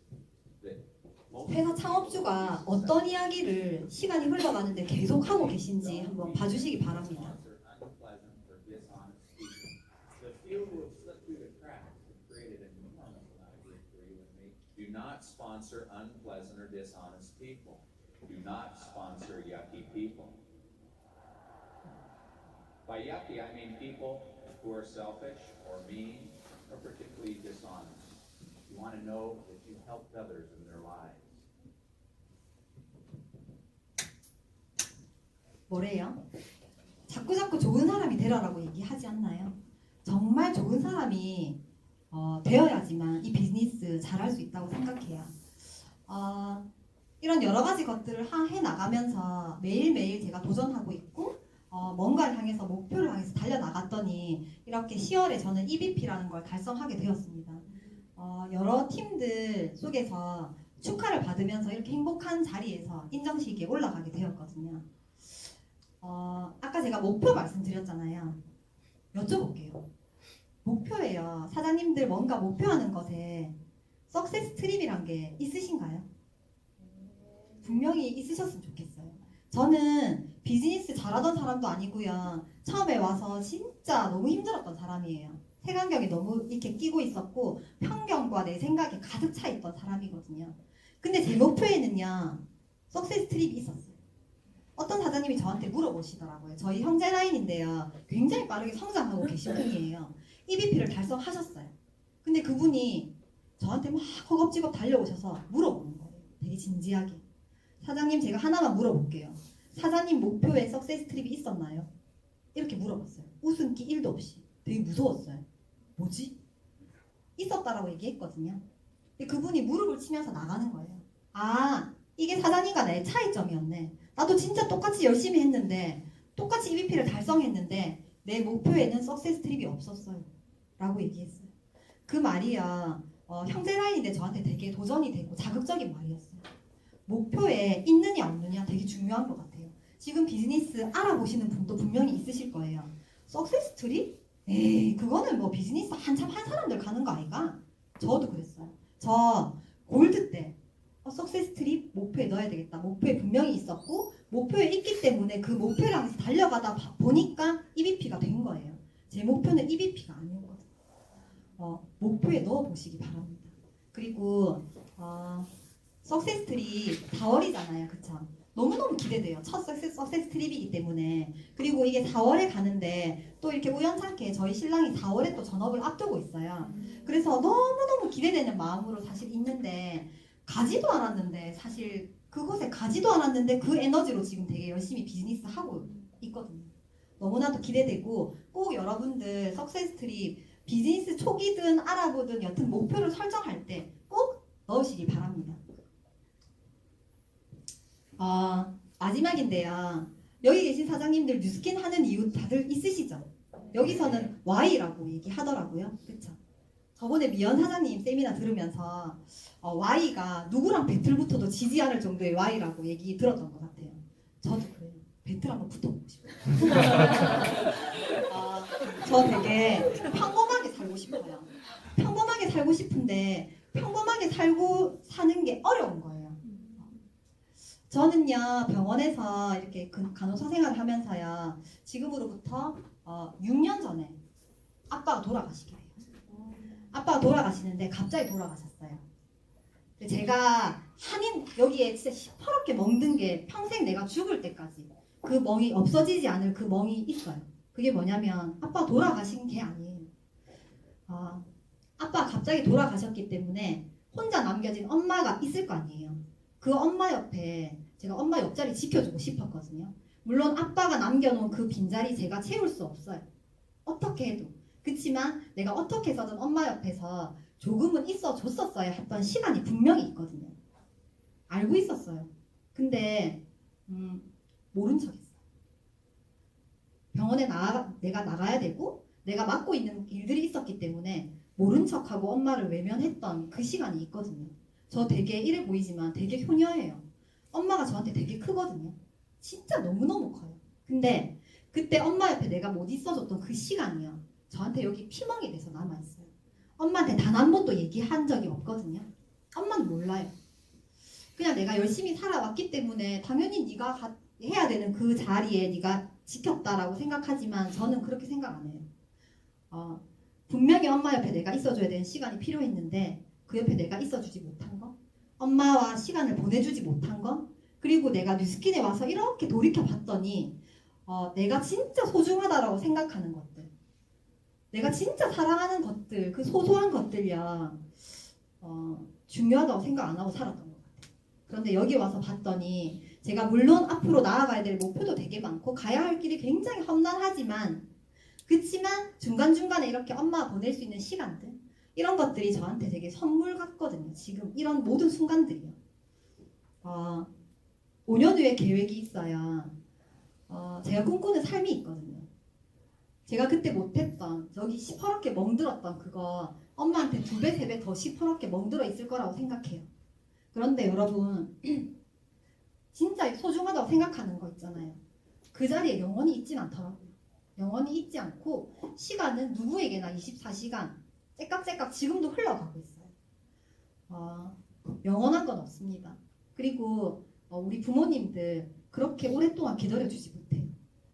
that most 회사 창업주가 어떤 이야기를 시간이 흘러가는데 계속 하고 계신지 한번 봐주시기 바랍니다. sponsor unpleasant or dishonest people. The few who have slipped through the cracks have created an enormous amount of grief for you and me. Do not sponsor unpleasant or dishonest people. Do not sponsor yucky people. By yucky, I mean people who are selfish or mean or particularly dishonest. You want to know that you helped others in their lives. 뭐래요? 자꾸 좋은 사람이 되라라고 얘기하지 않나요? 정말 좋은 사람이 되어야지만 이 비즈니스 잘할 수 있다고 생각해요. 이런 여러 가지 것들을 해 나가면서 매일매일 제가 도전하고 있고 뭔가를 향해서 목표를 향해서 달려나갔더니 이렇게 10월에 저는 EVP라는 걸 달성하게 되었습니다. 여러 팀들 속에서 축하를 받으면서 이렇게 행복한 자리에서 인정식에 올라가게 되었거든요. 아까 제가 목표 말씀드렸잖아요. 여쭤볼게요. 목표예요. 사장님들 뭔가 목표하는 것에 석세스 트립이란 게 있으신가요? 분명히 있으셨으면 좋겠어요. 저는 비즈니스 잘하던 사람도 아니고요. 처음에 와서 진짜 너무 힘들었던 사람이에요. 색안경이 너무 이렇게 끼고 있었고 편견과 내 생각이 가득 차 있던 사람이거든요. 근데 제 목표에는요. 석세스 트립이 있었어요. 어떤 사장님이 저한테 물어보시더라고요. 저희 형제 라인인데요. 굉장히 빠르게 성장하고 계신 분이에요. EVP를 달성하셨어요. 근데 그분이 저한테 막 허겁지겁 달려오셔서 물어보는 거예요. 되게 진지하게. 사장님 제가 하나만 물어볼게요. 사장님 목표에 석세스 트립이 있었나요? 이렇게 물어봤어요. 웃음기 1도 없이. 되게 무서웠어요. 뭐지? 있었다라고 얘기했거든요. 근데 그분이 무릎을 치면서 나가는 거예요. 아, 이게 사장님과 나의 차이점이었네. 나도 진짜 똑같이 열심히 했는데 똑같이 EVP를 달성했는데 내 목표에는 석세스 트립이 없었어요. 라고 얘기했어요. 그 말이야 형제 라인인데 저한테 되게 도전이 되고 자극적인 말이었어요. 목표에 있느냐 없느냐 되게 중요한 것 같아요. 지금 비즈니스 알아보시는 분도 분명히 있으실 거예요. 석세스 트립? 에이 그거는 뭐 비즈니스 한참 한 사람들 가는 거 아이가? 저도 그랬어요. 저 골드 때 석세스 트립 목표에 넣어야 되겠다. 목표에 분명히 있었고 목표에 있기 때문에 그 목표를 향해서 달려가다 보니까 EVP가 된 거예요. 제 목표는 EVP가 아니었거든요. 목표에 넣어보시기 바랍니다. 그리고 석세스 트립 4월이잖아요. 그쵸? 너무너무 기대돼요. 첫 석세스 트립이기 때문에. 그리고 이게 4월에 가는데 또 이렇게 우연찮게 저희 신랑이 4월에 또 전업을 앞두고 있어요. 그래서 너무너무 기대되는 마음으로 사실 있는데 가지도 않았는데 사실 그곳에 가지도 않았는데 그 에너지로 지금 되게 열심히 비즈니스 하고 있거든요. 너무나도 기대되고 꼭 여러분들 석세스 트립 비즈니스 초기든 알아보든 여튼 목표를 설정할 때 꼭 넣으시기 바랍니다. 마지막인데요. 여기 계신 사장님들 뉴스킨 하는 이유 다들 있으시죠? 여기서는 Y라고 얘기하더라고요. 그쵸? 저번에 미연 사장님 세미나 들으면서 Y가 누구랑 배틀 붙어도 지지 않을 정도의 Y라고 얘기 들었던 것 같아요. 저도 그래요. 배틀 한번 붙어보고 싶어요. 저 되게 평범하게 살고 싶어요. 평범하게 살고 싶은데 평범하게 살고 사는 게 어려운 거예요. 저는요 병원에서 이렇게 간호사 생활을 하면서요 지금으로부터 6년 전에 아빠가 돌아가시게 해요. 아빠가 돌아가시는데 갑자기 돌아가셨어요. 제가 여기에 진짜 시퍼렇게 멍든 게 평생 내가 죽을 때까지 그 멍이 없어지지 않을 그 멍이 있어요. 그게 뭐냐면 아빠 돌아가신 게 아니에요. 아빠가 갑자기 돌아가셨기 때문에 혼자 남겨진 엄마가 있을 거 아니에요. 그 엄마 옆에 제가 엄마 옆자리 지켜주고 싶었거든요. 물론 아빠가 남겨놓은 그 빈자리 제가 채울 수 없어요. 어떻게 해도. 그렇지만 내가 어떻게 해서든 엄마 옆에서 조금은 있어줬었어야 했던 시간이 분명히 있거든요. 알고 있었어요. 근데 모른 척했어요. 병원에 내가 나가야 되고 내가 맡고 있는 일들이 있었기 때문에 모른 척하고 엄마를 외면했던 그 시간이 있거든요. 저 되게 이래 보이지만 되게 효녀예요. 엄마가 저한테 되게 크거든요. 진짜 너무너무 커요. 근데 그때 엄마 옆에 내가 못 있어줬던 그 시간이요. 저한테 여기 피멍이 돼서 남아있어요. 엄마한테 단 한 번도 얘기한 적이 없거든요. 엄마는 몰라요. 그냥 내가 열심히 살아왔기 때문에 당연히 네가 해야 되는 그 자리에 네가 지켰다라고 생각하지만 저는 그렇게 생각 안 해요. 분명히 엄마 옆에 내가 있어줘야 되는 시간이 필요했는데 그 옆에 내가 있어주지 못한 거, 엄마와 시간을 보내주지 못한 거, 그리고 내가 뉴스킨에 와서 이렇게 돌이켜 봤더니 내가 진짜 소중하다라고 생각하는 것들, 내가 진짜 사랑하는 것들, 그 소소한 것들이야 중요하다고 생각 안 하고 살았던 것 같아요. 그런데 여기 와서 봤더니 제가 물론 앞으로 나아가야 될 목표도 되게 많고 가야 할 길이 굉장히 험난하지만 그치만 중간중간에 이렇게 엄마가 보낼 수 있는 시간들, 이런 것들이 저한테 되게 선물 같거든요. 지금 이런 모든 순간들이요. 5년 후에 계획이 있어요. 제가 꿈꾸는 삶이 있거든요. 제가 그때 못했던 저기 시퍼렇게 멍들었던 그거 엄마한테 2배, 3배 더 시퍼렇게 멍들어 있을 거라고 생각해요. 그런데 여러분 진짜 소중하다고 생각하는 거 있잖아요. 그 자리에 영원히 있진 않더라고요. 영원히 잊지 않고 시간은 누구에게나 24시간 째깍째깍 지금도 흘러가고 있어요. 영원한 건 없습니다. 그리고 우리 부모님들 그렇게 오랫동안 기다려주지 못해요.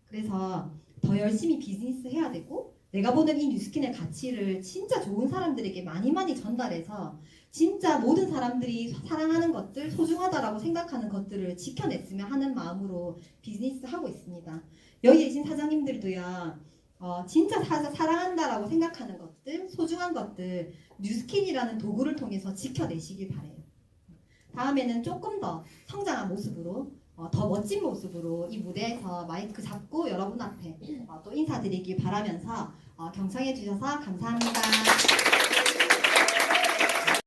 그래서 더 열심히 비즈니스 해야 되고 내가 보는 이 뉴스킨의 가치를 진짜 좋은 사람들에게 많이 전달해서 진짜 모든 사람들이 사랑하는 것들, 소중하다라고 생각하는 것들을 지켜냈으면 하는 마음으로 비즈니스 하고 있습니다. 여기 계신 사장님들도요, 진짜 사랑한다라고 생각하는 것들, 소중한 것들, 뉴스킨이라는 도구를 통해서 지켜내시길 바래요. 다음에는 조금 더 성장한 모습으로, 더 멋진 모습으로 이 무대에서 마이크 잡고 여러분 앞에 또 인사드리길 바라면서 경청해 주셔서 감사합니다.